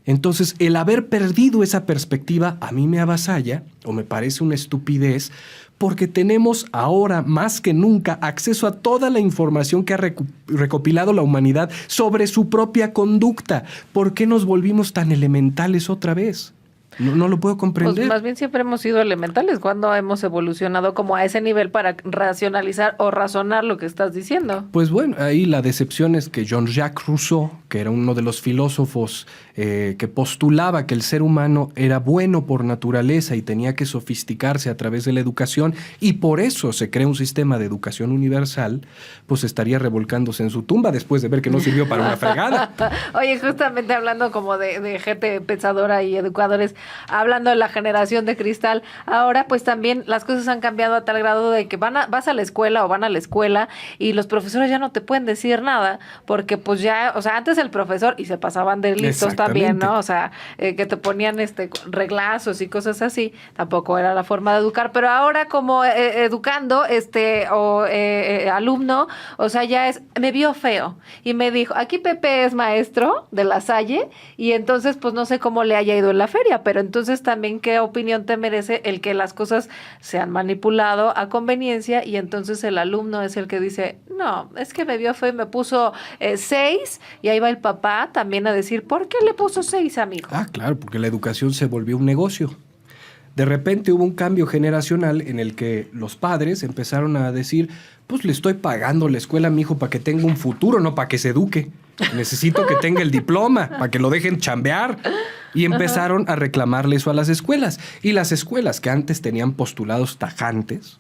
Entonces, el haber perdido esa perspectiva a mí me avasalla o me parece una estupidez, porque tenemos ahora más que nunca acceso a toda la información que ha recopilado la humanidad sobre su propia conducta. ¿Por qué nos volvimos tan elementales otra vez? No lo puedo comprender. Pues más bien siempre hemos sido elementales. ¿Cuándo hemos evolucionado como a ese nivel para racionalizar o razonar lo que estás diciendo? Pues bueno, ahí la decepción es que Jean-Jacques Rousseau, que era uno de los filósofos que postulaba que el ser humano era bueno por naturaleza y tenía que sofisticarse a través de la educación, y por eso se crea un sistema de educación universal, pues estaría revolcándose en su tumba después de ver que no sirvió para una fregada. Oye, justamente hablando como de gente pensadora y educadores, hablando de la generación de cristal, ahora pues también las cosas han cambiado a tal grado de que vas a la escuela o van a la escuela y los profesores ya no te pueden decir nada, porque pues ya, o sea, antes el profesor, y se pasaban de listos también, ¿no? O sea, que te ponían reglazos y cosas así, tampoco era la forma de educar, pero ahora como educando alumno, o sea, ya me vio feo y me dijo, aquí Pepe es maestro de La Salle y entonces pues no sé cómo le haya ido en la feria, pero entonces también qué opinión te merece el que las cosas se han manipulado a conveniencia y entonces el alumno es el que dice, no, es que me vio feo y me puso 6 y ahí va el papá también a decir, ¿por qué le puso 6 a mi hijo? Claro, porque la educación se volvió un negocio. De repente hubo un cambio generacional en el que los padres empezaron a decir, pues le estoy pagando la escuela a mi hijo para que tenga un futuro, no para que se eduque. Necesito que tenga el diploma para que lo dejen chambear. Y empezaron a reclamarle eso a las escuelas. Y las escuelas que antes tenían postulados tajantes,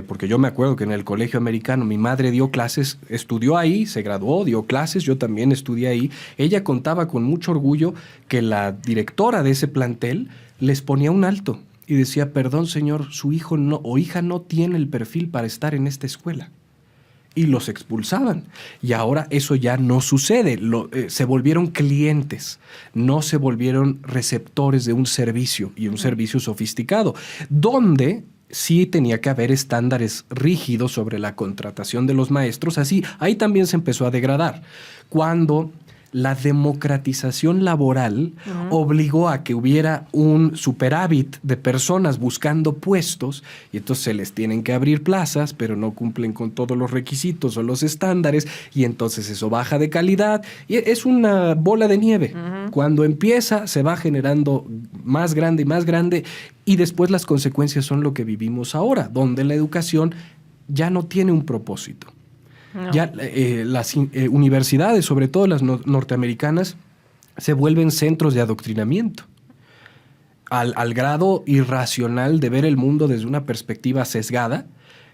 porque yo me acuerdo que en el colegio americano mi madre dio clases, estudió ahí, se graduó, dio clases, yo también estudié ahí. Ella contaba con mucho orgullo que la directora de ese plantel les ponía un alto y decía, perdón señor, su hijo o hija no tiene el perfil para estar en esta escuela. Y los expulsaban. Y ahora eso ya no sucede. Se volvieron clientes, no se volvieron receptores de un servicio, y un servicio sofisticado, donde sí tenía que haber estándares rígidos sobre la contratación de los maestros. Así, ahí también se empezó a degradar. Cuando la democratización laboral obligó a que hubiera un superávit de personas buscando puestos, y entonces se les tienen que abrir plazas, pero no cumplen con todos los requisitos o los estándares, y entonces eso baja de calidad, y es una bola de nieve. Cuando empieza, se va generando más grande, y después las consecuencias son lo que vivimos ahora, donde la educación ya no tiene un propósito. No. Ya las universidades, sobre todo las norteamericanas, se vuelven centros de adoctrinamiento al grado irracional de ver el mundo desde una perspectiva sesgada,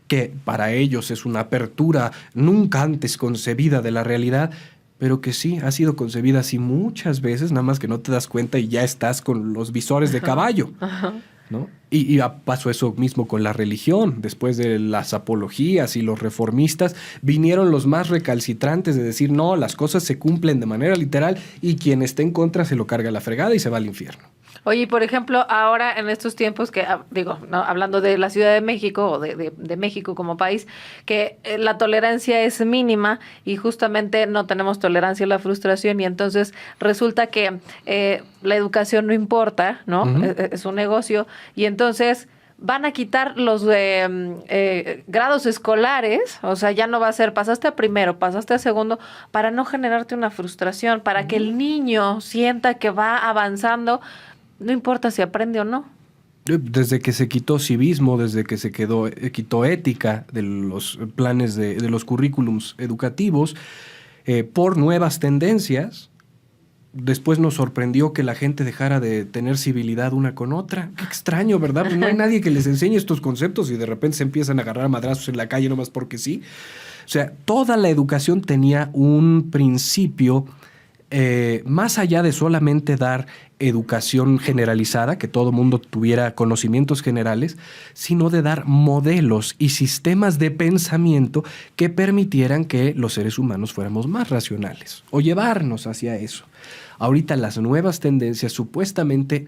que para ellos es una apertura nunca antes concebida de la realidad, pero que sí ha sido concebida así muchas veces, nada más que no te das cuenta y ya estás con los visores de caballo. ¿No? Y pasó eso mismo con la religión. Después de las apologías y los reformistas, vinieron los más recalcitrantes de decir, no, las cosas se cumplen de manera literal y quien esté en contra se lo carga a la fregada y se va al infierno. Oye, por ejemplo, ahora en estos tiempos que, ¿no? Hablando de la Ciudad de México o de México como país, que la tolerancia es mínima y justamente no tenemos tolerancia a la frustración y entonces resulta que la educación no importa, ¿no? Es un negocio y entonces van a quitar los grados escolares, o sea, ya no va a ser pasaste a primero, pasaste a segundo, para no generarte una frustración, para que el niño sienta que va avanzando. No importa si aprende o no. Desde que se quitó civismo, desde que se quitó ética de los planes de los currículums educativos, por nuevas tendencias. Después nos sorprendió que la gente dejara de tener civilidad una con otra. Qué extraño, ¿verdad? Pues no hay nadie que les enseñe estos conceptos y de repente se empiezan a agarrar a madrazos en la calle nomás porque sí. O sea, toda la educación tenía un principio más allá de solamente dar educación generalizada, que todo mundo tuviera conocimientos generales, sino de dar modelos y sistemas de pensamiento que permitieran que los seres humanos fuéramos más racionales o llevarnos hacia eso. Ahorita las nuevas tendencias supuestamente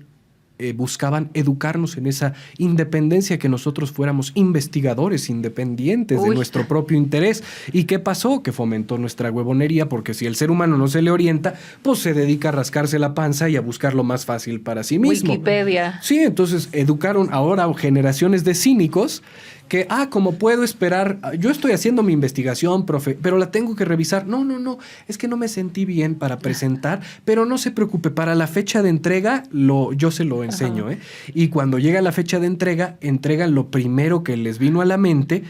buscaban educarnos en esa independencia, que nosotros fuéramos investigadores independientes de nuestro propio interés. ¿Y qué pasó? Que fomentó nuestra huevonería, porque si el ser humano no se le orienta, pues se dedica a rascarse la panza y a buscar lo más fácil para sí mismo. Wikipedia. Sí, entonces educaron ahora generaciones de cínicos que, como puedo esperar, yo estoy haciendo mi investigación, profe, pero la tengo que revisar. No, es que no me sentí bien para presentar, pero no se preocupe, para la fecha de entrega yo se lo enseño. Y cuando llega la fecha de entrega, entregan lo primero que les vino a la mente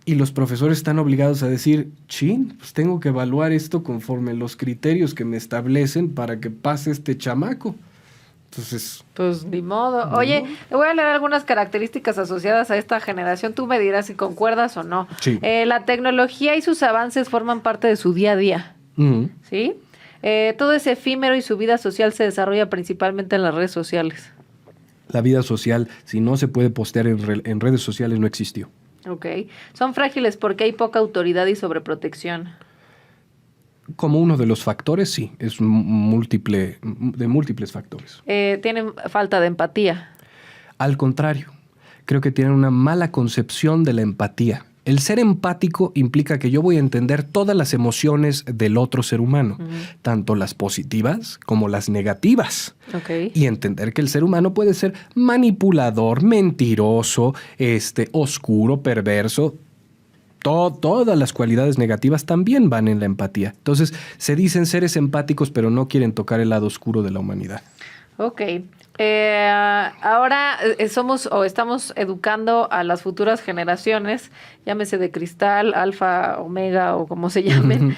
y los profesores están obligados a decir, pues tengo que evaluar esto conforme los criterios que me establecen para que pase este chamaco. Entonces, pues ni modo. Oye, le voy a leer algunas características asociadas a esta generación. Tú me dirás si concuerdas o no. Sí. La tecnología y sus avances forman parte de su día a día. ¿Sí? Todo es efímero y su vida social se desarrolla principalmente en las redes sociales. La vida social, si no se puede postear en redes sociales, no existió. Ok. Son frágiles porque hay poca autoridad y sobreprotección. Como uno de los factores, sí, es de múltiples factores. Tienen falta de empatía. Al contrario, creo que tienen una mala concepción de la empatía. El ser empático implica que yo voy a entender todas las emociones del otro ser humano, tanto las positivas como las negativas. Okay. Y entender que el ser humano puede ser manipulador, mentiroso, oscuro, perverso. Todas las cualidades negativas también van en la empatía. Entonces, se dicen seres empáticos, pero no quieren tocar el lado oscuro de la humanidad. Ok. Ahora estamos educando a las futuras generaciones, llámese de cristal, alfa, omega o como se llamen,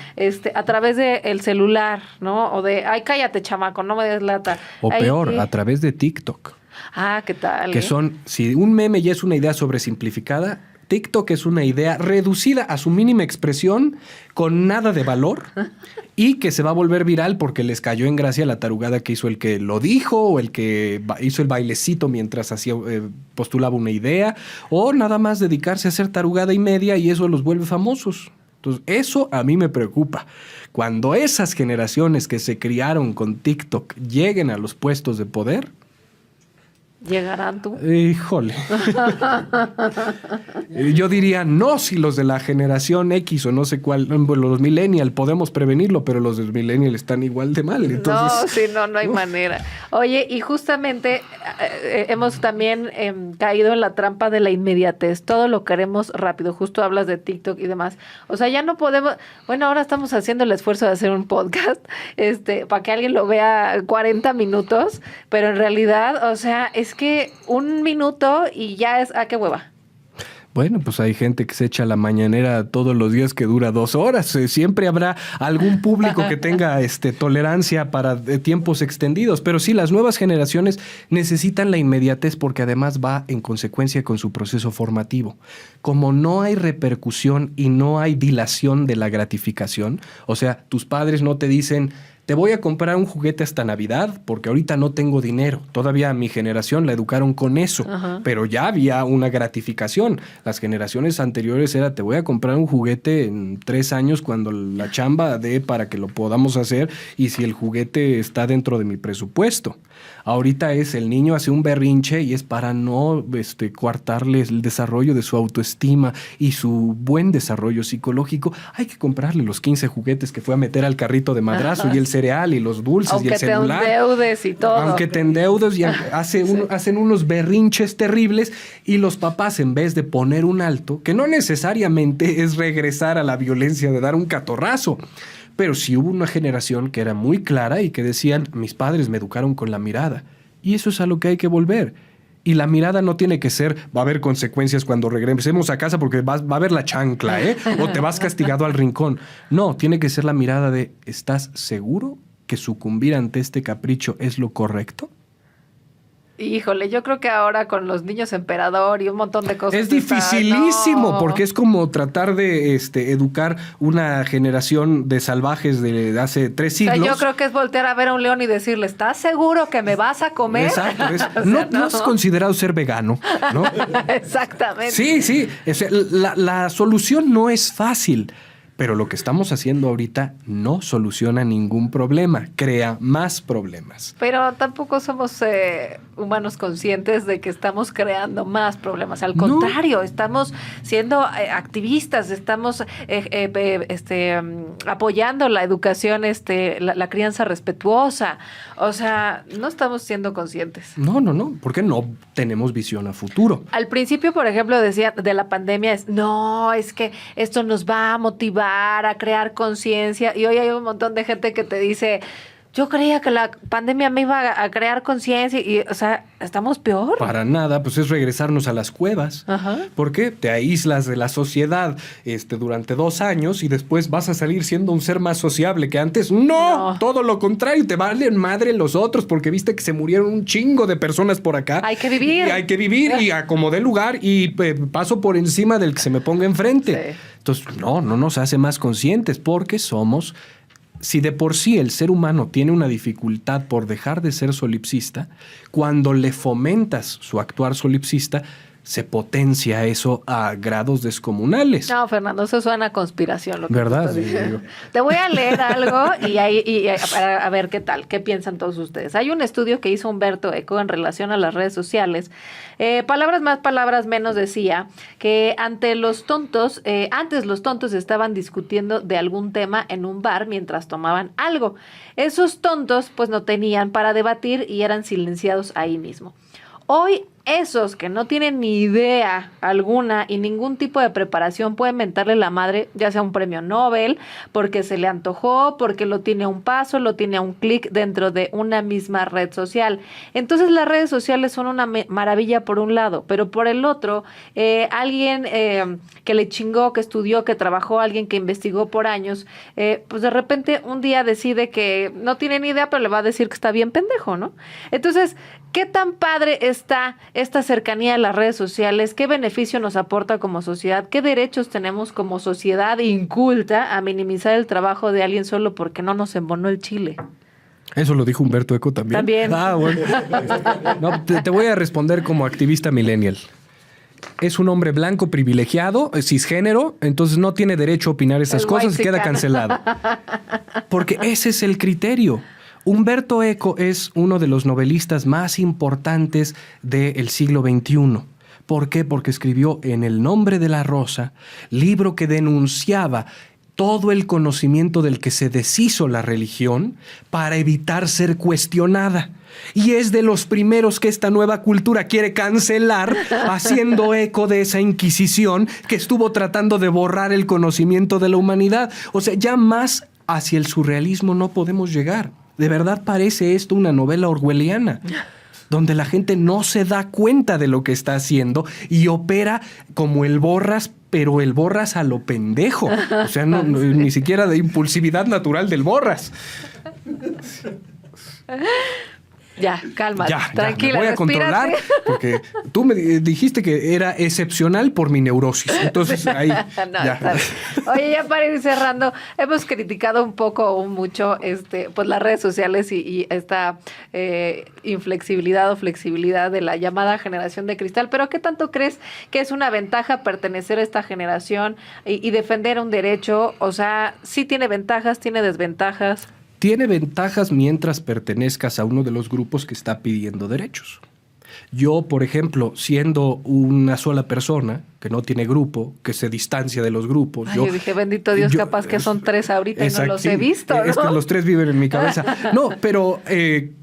a través del celular, ¿no? O de, ay, cállate, chamaco, no me des lata. O peor, a través de TikTok. ¿Qué tal? Que si un meme ya es una idea sobresimplificada, TikTok es una idea reducida a su mínima expresión, con nada de valor, y que se va a volver viral porque les cayó en gracia la tarugada que hizo el que lo dijo, o el que hizo el bailecito mientras postulaba una idea, o nada más dedicarse a hacer tarugada y media, y eso los vuelve famosos. Entonces, eso a mí me preocupa. Cuando esas generaciones que se criaron con TikTok lleguen a los puestos de poder, ¿llegarán tú? Híjole. Yo diría, no, si los de la generación X o no sé cuál, bueno, los millennials podemos prevenirlo, pero los del millennial están igual de mal. Entonces, no hay manera. Oye, y justamente hemos también caído en la trampa de la inmediatez. Todo lo queremos rápido. Justo hablas de TikTok y demás. O sea, ya no podemos... Bueno, ahora estamos haciendo el esfuerzo de hacer un podcast para que alguien lo vea 40 minutos, pero en realidad, o sea, es que 1 minuto y ya es... qué hueva. Bueno, pues hay gente que se echa la mañanera todos los días que dura 2 horas. Siempre habrá algún público que tenga tolerancia para tiempos extendidos. Pero sí, las nuevas generaciones necesitan la inmediatez porque además va en consecuencia con su proceso formativo. Como no hay repercusión y no hay dilación de la gratificación, o sea, tus padres no te dicen... Te voy a comprar un juguete hasta Navidad porque ahorita no tengo dinero. Todavía a mi generación la educaron con eso, pero ya había una gratificación. Las generaciones anteriores era, te voy a comprar un juguete en 3 años cuando la chamba dé para que lo podamos hacer y si el juguete está dentro de mi presupuesto. Ahorita el niño hace un berrinche y es para no coartarle el desarrollo de su autoestima y su buen desarrollo psicológico. Hay que comprarle los 15 juguetes que fue a meter al carrito de madrazo y el cereal y los dulces y el celular. Aunque te endeudes y todo. Aunque te endeudes y hacen unos berrinches terribles y los papás, en vez de poner un alto, que no necesariamente es regresar a la violencia de dar un catorrazo, pero sí hubo una generación que era muy clara y que decían, mis padres me educaron con la mirada. Y eso es a lo que hay que volver. Y la mirada no tiene que ser, va a haber consecuencias cuando regresemos a casa porque va a haber la chancla, o te vas castigado al rincón. No, tiene que ser la mirada de, ¿estás seguro que sucumbir ante este capricho es lo correcto? Híjole, yo creo que ahora con los niños emperador y un montón de cosas... Es dificilísimo, no. porque es como tratar de educar una generación de salvajes de hace 3 siglos. O sea, yo creo que es voltear a ver a un león y decirle, ¿estás seguro que me vas a comer? Exacto. O sea, no es considerado ser vegano, ¿no? Exactamente. Sí. La solución no es fácil. Pero lo que estamos haciendo ahorita no soluciona ningún problema, crea más problemas. Pero tampoco somos humanos conscientes de que estamos creando más problemas. Al contrario, estamos siendo activistas, estamos apoyando la educación, la crianza respetuosa. O sea, no estamos siendo conscientes. No, porque no tenemos visión a futuro. Al principio, por ejemplo, decía de la pandemia, es que esto nos va a motivar a crear conciencia, y hoy hay un montón de gente que te dice, yo creía que la pandemia me iba a crear conciencia, y o sea, estamos peor. Para nada, pues es regresarnos a las cuevas. Ajá. Porque te aíslas de la sociedad durante 2 años y después vas a salir siendo un ser más sociable que antes. No, todo lo contrario, te valen madre los otros porque viste que se murieron un chingo de personas por acá. Hay que vivir. Y acomodé lugar y paso por encima del que se me ponga enfrente. Sí. Entonces, no nos hace más conscientes porque somos... Si de por sí el ser humano tiene una dificultad por dejar de ser solipsista, cuando le fomentas su actuar solipsista, se potencia eso a grados descomunales. No, Fernando, eso suena a conspiración. Lo que ¿verdad? te estoy diciendo. Te voy a leer algo y a ver qué tal, qué piensan todos ustedes. Hay un estudio que hizo Humberto Eco en relación a las redes sociales. Palabras más, palabras menos, decía que antes los tontos estaban discutiendo de algún tema en un bar mientras tomaban algo. Esos tontos pues no tenían para debatir y eran silenciados ahí mismo. Hoy esos que no tienen ni idea alguna y ningún tipo de preparación pueden mentarle la madre, ya sea un premio Nobel, porque se le antojó, porque lo tiene a un paso, lo tiene a un clic dentro de una misma red social. Entonces las redes sociales son una maravilla por un lado, pero por el otro, alguien que le chingó, que estudió, que trabajó, alguien que investigó por años, pues de repente un día decide que no tiene ni idea, pero le va a decir que está bien pendejo, ¿no? Entonces, ¿qué tan padre está esta cercanía de las redes sociales? ¿Qué beneficio nos aporta como sociedad? ¿Qué derechos tenemos como sociedad inculta a minimizar el trabajo de alguien solo porque no nos embonó el chile? Eso lo dijo Humberto Eco también. También. Ah, bueno. No, te voy a responder como activista millennial. Es un hombre blanco privilegiado, cisgénero, entonces no tiene derecho a opinar esas cosas y queda cancelado. Porque ese es el criterio. Humberto Eco es uno de los novelistas más importantes del siglo XXI. ¿Por qué? Porque escribió En el nombre de la rosa, libro que denunciaba todo el conocimiento del que se deshizo la religión para evitar ser cuestionada. Y es de los primeros que esta nueva cultura quiere cancelar, haciendo eco de esa inquisición que estuvo tratando de borrar el conocimiento de la humanidad. O sea, ya más hacia el surrealismo no podemos llegar. De verdad parece esto una novela orwelliana, donde la gente no se da cuenta de lo que está haciendo y opera como el Borras, pero el Borras a lo pendejo. O sea, ni siquiera de impulsividad natural del Borras. Ya, cálmate, tranquila, me voy a controlar porque tú me dijiste que era excepcional por mi neurosis. Entonces ahí ya. Oye, ya para ir cerrando, hemos criticado un poco o mucho pues las redes sociales y esta inflexibilidad o flexibilidad de la llamada generación de cristal, pero ¿qué tanto crees que es una ventaja pertenecer a esta generación y defender un derecho? O sea, ¿sí tiene ventajas, tiene desventajas? Tiene ventajas mientras pertenezcas a uno de los grupos que está pidiendo derechos. Yo, por ejemplo, siendo una sola persona, que no tiene grupo, que se distancia de los grupos. Yo dije, bendito Dios, capaz que son 3 ahorita y no los he visto, ¿no? Es que los 3 viven en mi cabeza. No, pero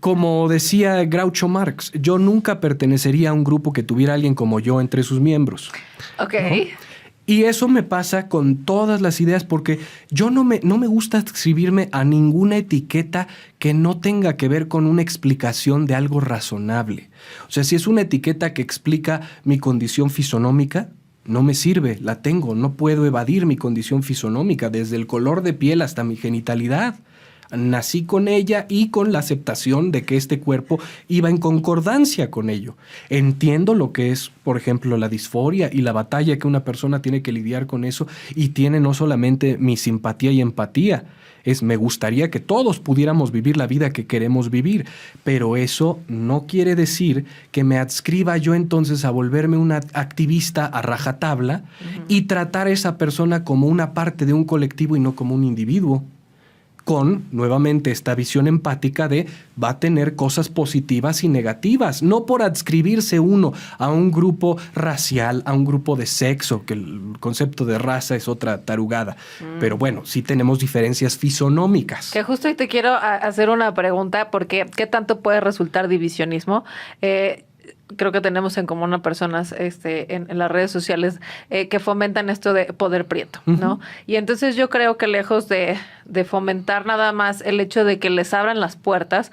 como decía Groucho Marx, yo nunca pertenecería a un grupo que tuviera alguien como yo entre sus miembros. Ok. ¿No? Y eso me pasa con todas las ideas porque yo no me gusta adscribirme a ninguna etiqueta que no tenga que ver con una explicación de algo razonable. O sea, si es una etiqueta que explica mi condición fisonómica, no me sirve, la tengo, no puedo evadir mi condición fisonómica, desde el color de piel hasta mi genitalidad. Nací con ella y con la aceptación de que este cuerpo iba en concordancia con ello. Entiendo lo que es, por ejemplo, la disforia y la batalla que una persona tiene que lidiar con eso, y tiene no solamente mi simpatía y empatía, me gustaría que todos pudiéramos vivir la vida que queremos vivir, pero eso no quiere decir que me adscriba yo entonces a volverme una activista a rajatabla y tratar a esa persona como una parte de un colectivo y no como un individuo. Con, nuevamente, esta visión empática de va a tener cosas positivas y negativas, no por adscribirse uno a un grupo racial, a un grupo de sexo, que el concepto de raza es otra tarugada. Pero bueno, sí tenemos diferencias fisonómicas. Que justo ahí te quiero hacer una pregunta, porque ¿qué tanto puede resultar divisionismo? Creo que tenemos en común a personas en las redes sociales que fomentan esto de poder prieto, ¿no? Y entonces yo creo que lejos de fomentar nada más el hecho de que les abran las puertas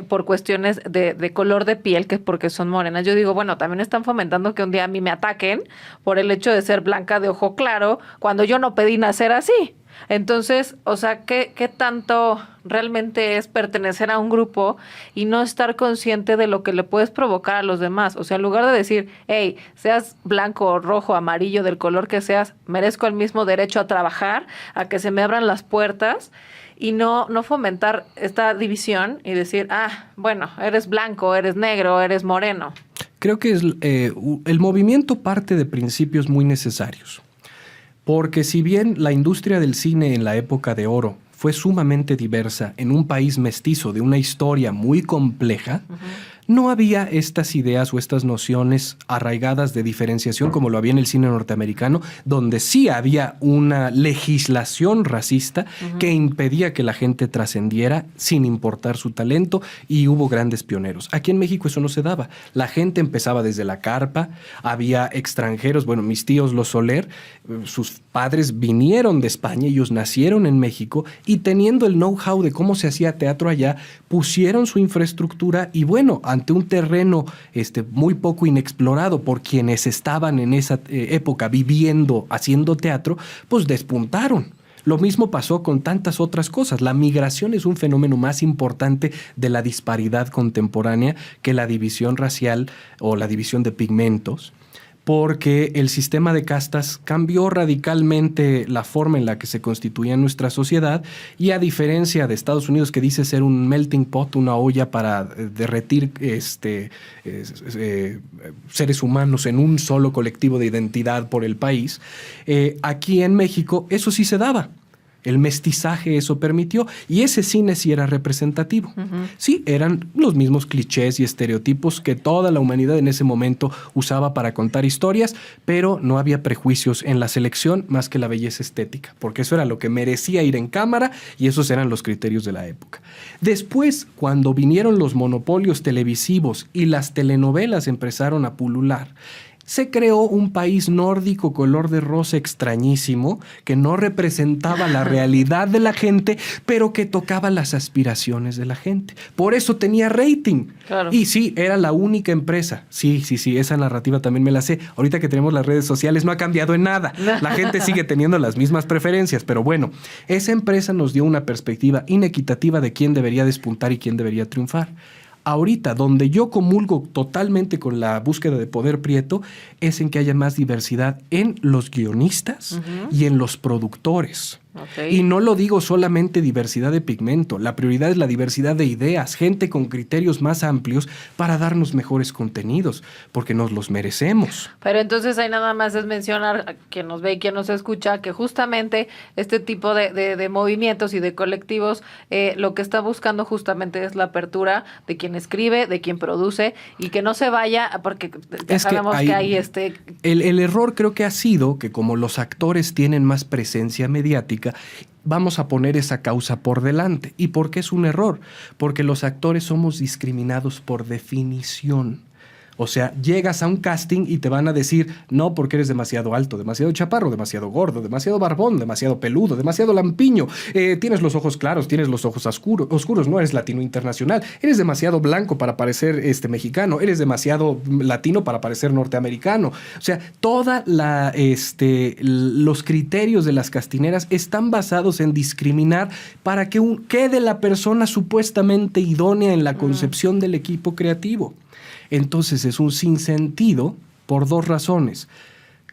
por cuestiones de color de piel, que es porque son morenas, yo digo, bueno, también están fomentando que un día a mí me ataquen por el hecho de ser blanca de ojo claro, cuando yo no pedí nacer así. Entonces, o sea, ¿qué tanto realmente es pertenecer a un grupo y no estar consciente de lo que le puedes provocar a los demás? O sea, en lugar de decir, hey, seas blanco, rojo, amarillo, del color que seas, merezco el mismo derecho a trabajar, a que se me abran las puertas, y no fomentar esta división y decir, bueno, eres blanco, eres negro, eres moreno. Creo que el movimiento parte de principios muy necesarios. Porque si bien la industria del cine en la época de oro fue sumamente diversa en un país mestizo de una historia muy compleja, no había estas ideas o estas nociones arraigadas de diferenciación como lo había en el cine norteamericano, donde sí había una legislación racista que impedía que la gente trascendiera sin importar su talento, y hubo grandes pioneros. Aquí en México eso no se daba. La gente empezaba desde la carpa, había extranjeros, bueno, mis tíos los Soler, sus padres vinieron de España, ellos nacieron en México, y teniendo el know-how de cómo se hacía teatro allá, pusieron su infraestructura y bueno, ante un terreno muy poco inexplorado por quienes estaban en esa época viviendo, haciendo teatro, pues despuntaron. Lo mismo pasó con tantas otras cosas. La migración es un fenómeno más importante de la disparidad contemporánea que la división racial o la división de pigmentos, porque el sistema de castas cambió radicalmente la forma en la que se constituía nuestra sociedad, y a diferencia de Estados Unidos, que dice ser un melting pot, una olla para derretir seres humanos en un solo colectivo de identidad por el país, aquí en México eso sí se daba. El mestizaje eso permitió, y ese cine sí era representativo. Sí, eran los mismos clichés y estereotipos que toda la humanidad en ese momento usaba para contar historias, pero no había prejuicios en la selección más que la belleza estética, porque eso era lo que merecía ir en cámara y esos eran los criterios de la época. Después, cuando vinieron los monopolios televisivos y las telenovelas empezaron a pulular, se creó un país nórdico color de rosa extrañísimo que no representaba la realidad de la gente, pero que tocaba las aspiraciones de la gente. Por eso tenía rating. Claro. Y sí, era la única empresa. Sí, esa narrativa también me la sé. Ahorita que tenemos las redes sociales no ha cambiado en nada. La gente sigue teniendo las mismas preferencias, pero bueno, esa empresa nos dio una perspectiva inequitativa de quién debería despuntar y quién debería triunfar. Ahorita, donde yo comulgo totalmente con la búsqueda de poder prieto, es en que haya más diversidad en los guionistas y en los productores. Okay. Y no lo digo solamente diversidad de pigmento, la prioridad es la diversidad de ideas, gente con criterios más amplios para darnos mejores contenidos, porque nos los merecemos. Pero entonces ahí nada más es mencionar a quien nos ve y quien nos escucha que justamente este tipo de movimientos y de colectivos lo que está buscando justamente es la apertura de quien escribe, de quien produce, y que no se vaya, porque ya sabemos que hay El error creo que ha sido que como los actores tienen más presencia mediática, vamos a poner esa causa por delante. ¿Y por qué es un error? Porque los actores somos discriminados por definición. O sea, llegas a un casting y te van a decir no porque eres demasiado alto, demasiado chaparro, demasiado gordo, demasiado barbón, demasiado peludo, demasiado lampiño, tienes los ojos claros, tienes los ojos oscuros, no eres latino internacional, eres demasiado blanco para parecer mexicano, eres demasiado latino para parecer norteamericano. O sea, los criterios de las castineras están basados en discriminar para que quede la persona supuestamente idónea en la concepción del equipo creativo. Entonces es un sinsentido por 2 razones.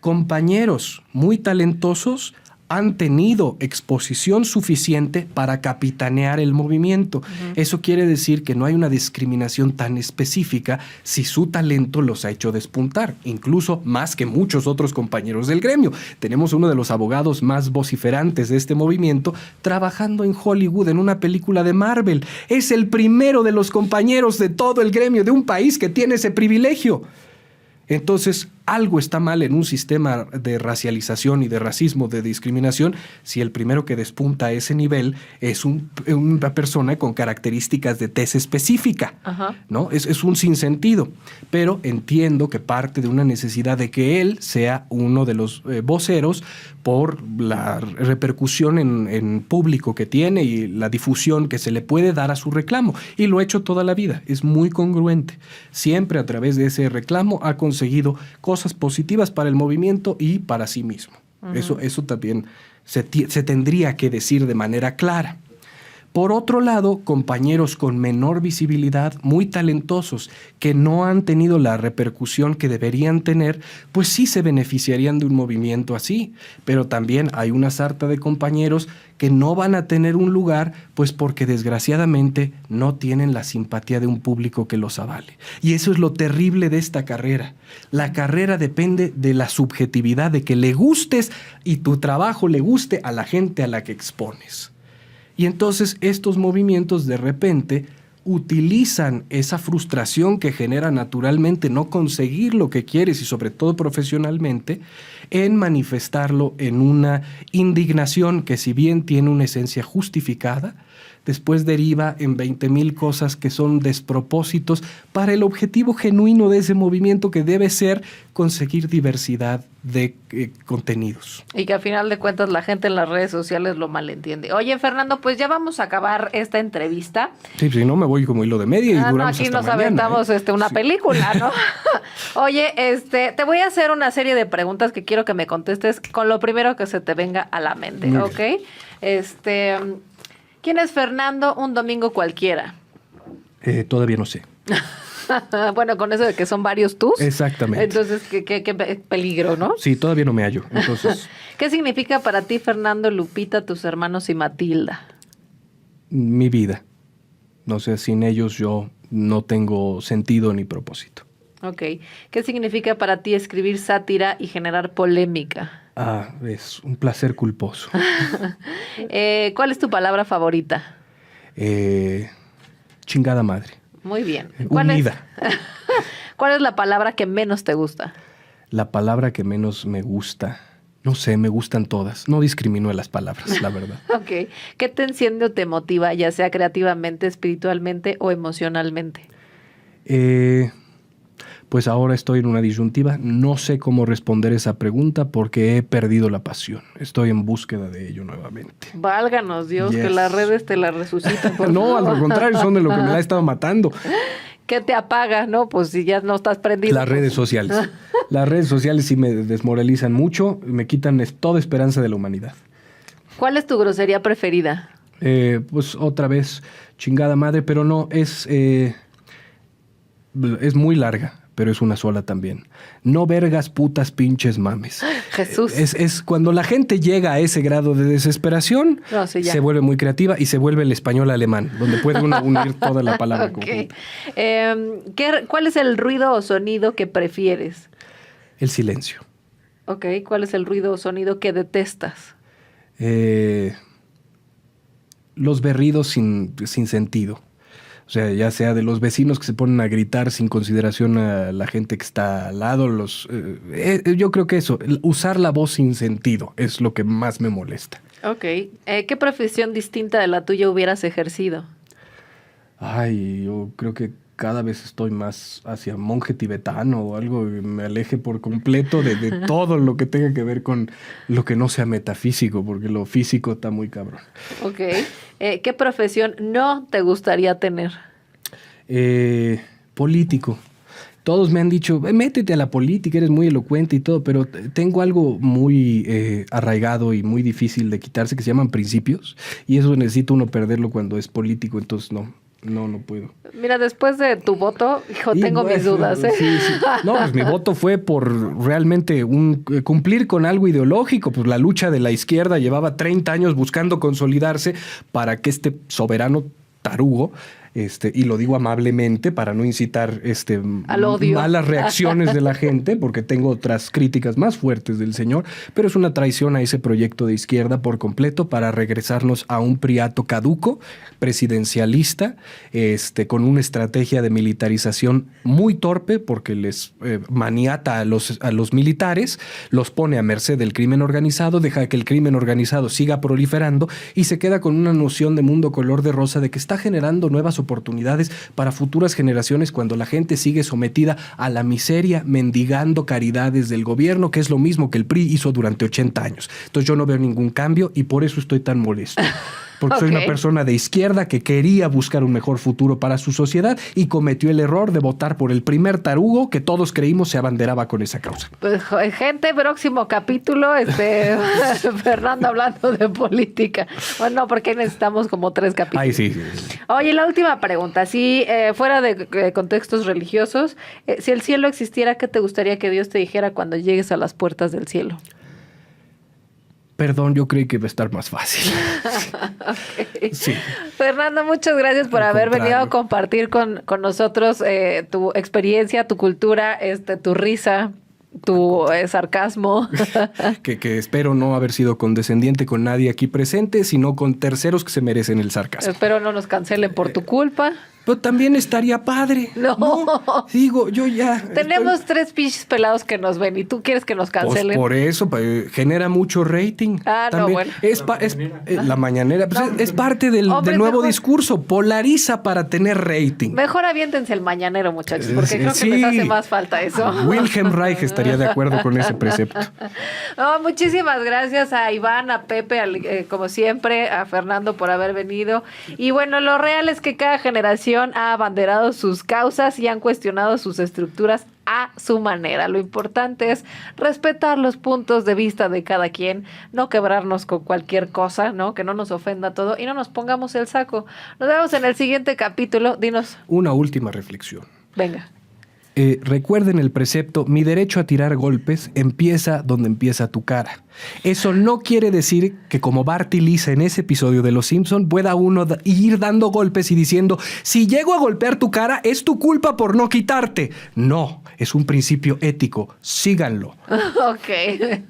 Compañeros muy talentosos han tenido exposición suficiente para capitanear el movimiento. Eso quiere decir que no hay una discriminación tan específica si su talento los ha hecho despuntar, incluso más que muchos otros compañeros del gremio. Tenemos uno de los abogados más vociferantes de este movimiento trabajando en Hollywood en una película de Marvel. Es el primero de los compañeros de todo el gremio de un país que tiene ese privilegio. Entonces, algo está mal en un sistema de racialización y de racismo, de discriminación, si el primero que despunta a ese nivel es una persona con características de tez específica. ¿No? Es un sinsentido. Pero entiendo que parte de una necesidad de que él sea uno de los voceros por la repercusión en público que tiene y la difusión que se le puede dar a su reclamo. Y lo ha hecho toda la vida. Es muy congruente. Siempre a través de ese reclamo ha conseguido cosas positivas para el movimiento y para sí mismo. Eso también se tendría que decir de manera clara. Por otro lado, compañeros con menor visibilidad, muy talentosos, que no han tenido la repercusión que deberían tener, pues sí se beneficiarían de un movimiento así. Pero también hay una sarta de compañeros que no van a tener un lugar, pues porque desgraciadamente no tienen la simpatía de un público que los avale. Y eso es lo terrible de esta carrera. La carrera depende de la subjetividad, de que le gustes y tu trabajo le guste a la gente a la que expones. Y entonces estos movimientos de repente utilizan esa frustración que genera naturalmente no conseguir lo que quieres y sobre todo profesionalmente en manifestarlo en una indignación que si bien tiene una esencia justificada, después deriva en 20,000 cosas que son despropósitos para el objetivo genuino de ese movimiento que debe ser conseguir diversidad de contenidos. Y que a final de cuentas la gente en las redes sociales lo malentiende. Oye, Fernando, pues ya vamos a acabar esta entrevista. Sí, si no me voy como hilo de media y duramos aquí hasta nos mañana, aventamos una película, ¿no? Oye, te voy a hacer una serie de preguntas que quiero que me contestes con lo primero que se te venga a la mente, Muy ¿ok? bien. ¿Quién es Fernando un domingo cualquiera? Todavía no sé. Bueno, con eso de que son varios tus. Exactamente. Entonces, qué peligro, ¿no? Sí, todavía no me hallo. Entonces, ¿Qué significa para ti, Fernando, Lupita, tus hermanos y Matilda? mi vida. No sé, sin ellos yo no tengo sentido ni propósito. Ok. ¿Qué significa para ti escribir sátira y generar polémica? Es un placer culposo. ¿Cuál es tu palabra favorita? Chingada madre. Muy bien. Unida. ¿Cuál es la palabra que menos te gusta? La palabra que menos me gusta. No sé, me gustan todas. No discrimino a las palabras, la verdad. Ok. ¿Qué te enciende o te motiva, ya sea creativamente, espiritualmente o emocionalmente? Pues ahora estoy en una disyuntiva. No sé cómo responder esa pregunta porque he perdido la pasión. Estoy en búsqueda de ello nuevamente. Válganos Dios, Yes. que las redes te la resucitan. por No, favor. al contrario, son de lo que me la ha estado matando. ¿Qué te apaga? No, pues si ya no estás prendido. Las redes sociales. Las redes sociales sí me desmoralizan mucho, me quitan toda esperanza de la humanidad. ¿Cuál es tu grosería preferida? Pues otra vez, chingada madre, pero no, es muy larga, pero es una sola también. No vergas, putas, pinches mames. Jesús. Es cuando la gente llega a ese grado de desesperación, No, sí, ya. se vuelve muy creativa y se vuelve el español alemán, donde puede uno unir toda la palabra Ok. conjunta. ¿Cuál es el ruido o sonido que prefieres? El silencio. Ok. ¿Cuál es el ruido o sonido que detestas? Los berridos sin sentido. O sea, ya sea de los vecinos que se ponen a gritar sin consideración a la gente que está al lado. Yo creo que eso, usar la voz sin sentido es lo que más me molesta. Ok. ¿Qué profesión distinta de la tuya hubieras ejercido? Ay, yo creo que cada vez estoy más hacia monje tibetano o algo, y me aleje por completo de todo lo que tenga que ver con lo que no sea metafísico, porque lo físico está muy cabrón. Ok. ¿Qué profesión no te gustaría tener? Político. Todos me han dicho, métete a la política, eres muy elocuente y todo, pero tengo algo muy arraigado y muy difícil de quitarse que se llaman principios, y eso necesita uno perderlo cuando es político, entonces no puedo. Mira, después de tu voto, hijo, tengo mis dudas, ¿eh? Sí. No, pues mi voto fue por realmente cumplir con algo ideológico. Pues la lucha de la izquierda llevaba 30 años buscando consolidarse para que este soberano tarugo, y lo digo amablemente para no incitar al odio, malas reacciones de la gente, porque tengo otras críticas más fuertes del señor, pero es una traición a ese proyecto de izquierda por completo para regresarnos a un priato caduco, presidencialista, con una estrategia de militarización muy torpe, porque les maniata a los militares, los pone a merced del crimen organizado, deja que el crimen organizado siga proliferando y se queda con una noción de mundo color de rosa de que está generando nuevas oportunidades para futuras generaciones cuando la gente sigue sometida a la miseria, mendigando caridades del gobierno, que es lo mismo que el PRI hizo durante 80 años. Entonces yo no veo ningún cambio y por eso estoy tan molesto. Porque soy una persona de izquierda que quería buscar un mejor futuro para su sociedad y cometió el error de votar por el primer tarugo que todos creímos se abanderaba con esa causa. Pues, gente, próximo capítulo, Fernando hablando de política. Bueno, porque necesitamos como 3 capítulos. Ay, sí. Oye, la última pregunta. Si fuera de contextos religiosos, si el cielo existiera, ¿qué te gustaría que Dios te dijera cuando llegues a las puertas del cielo? Perdón, yo creí que iba a estar más fácil. Okay. Sí. Fernando, muchas gracias por haber venido a compartir con nosotros tu experiencia, tu cultura, tu risa, tu sarcasmo. que espero no haber sido condescendiente con nadie aquí presente, sino con terceros que se merecen el sarcasmo. Espero no nos cancelen por tu culpa. Pero también estaría padre. No. Digo, yo ya... Tenemos 3 pinches pelados que nos ven y tú quieres que nos cancelen. Pues por eso, genera mucho rating. También. No, bueno. La mañanera. Pues no, es parte del nuevo discurso. Polariza para tener rating. Mejor aviéntense el mañanero, muchachos, porque creo que les hace más falta eso. Wilhelm Reich estaría de acuerdo con ese precepto. No, muchísimas gracias a Iván, a Pepe, como siempre, a Fernando por haber venido. Y bueno, lo real es que cada generación ha abanderado sus causas y han cuestionado sus estructuras a su manera. Lo importante es respetar los puntos de vista de cada quien, no quebrarnos con cualquier cosa, ¿no? Que no nos ofenda todo y no nos pongamos el saco. Nos vemos en el siguiente capítulo. Dinos. Una última reflexión. Venga. Recuerden el precepto, mi derecho a tirar golpes empieza donde empieza tu cara. Eso no quiere decir que como Bart y Lisa en ese episodio de Los Simpson pueda uno ir dando golpes y diciendo, si llego a golpear tu cara es tu culpa por no quitarte. No, es un principio ético, síganlo. Ok.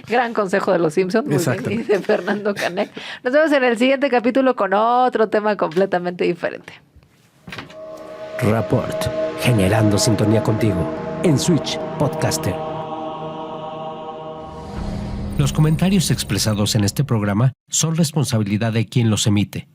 Gran consejo de Los Simpsons, muy bien, y de Fernando Canek. Nos vemos en el siguiente capítulo con otro tema completamente diferente. Rapport, generando sintonía contigo en Switch Podcaster. Los comentarios expresados en este programa son responsabilidad de quien los emite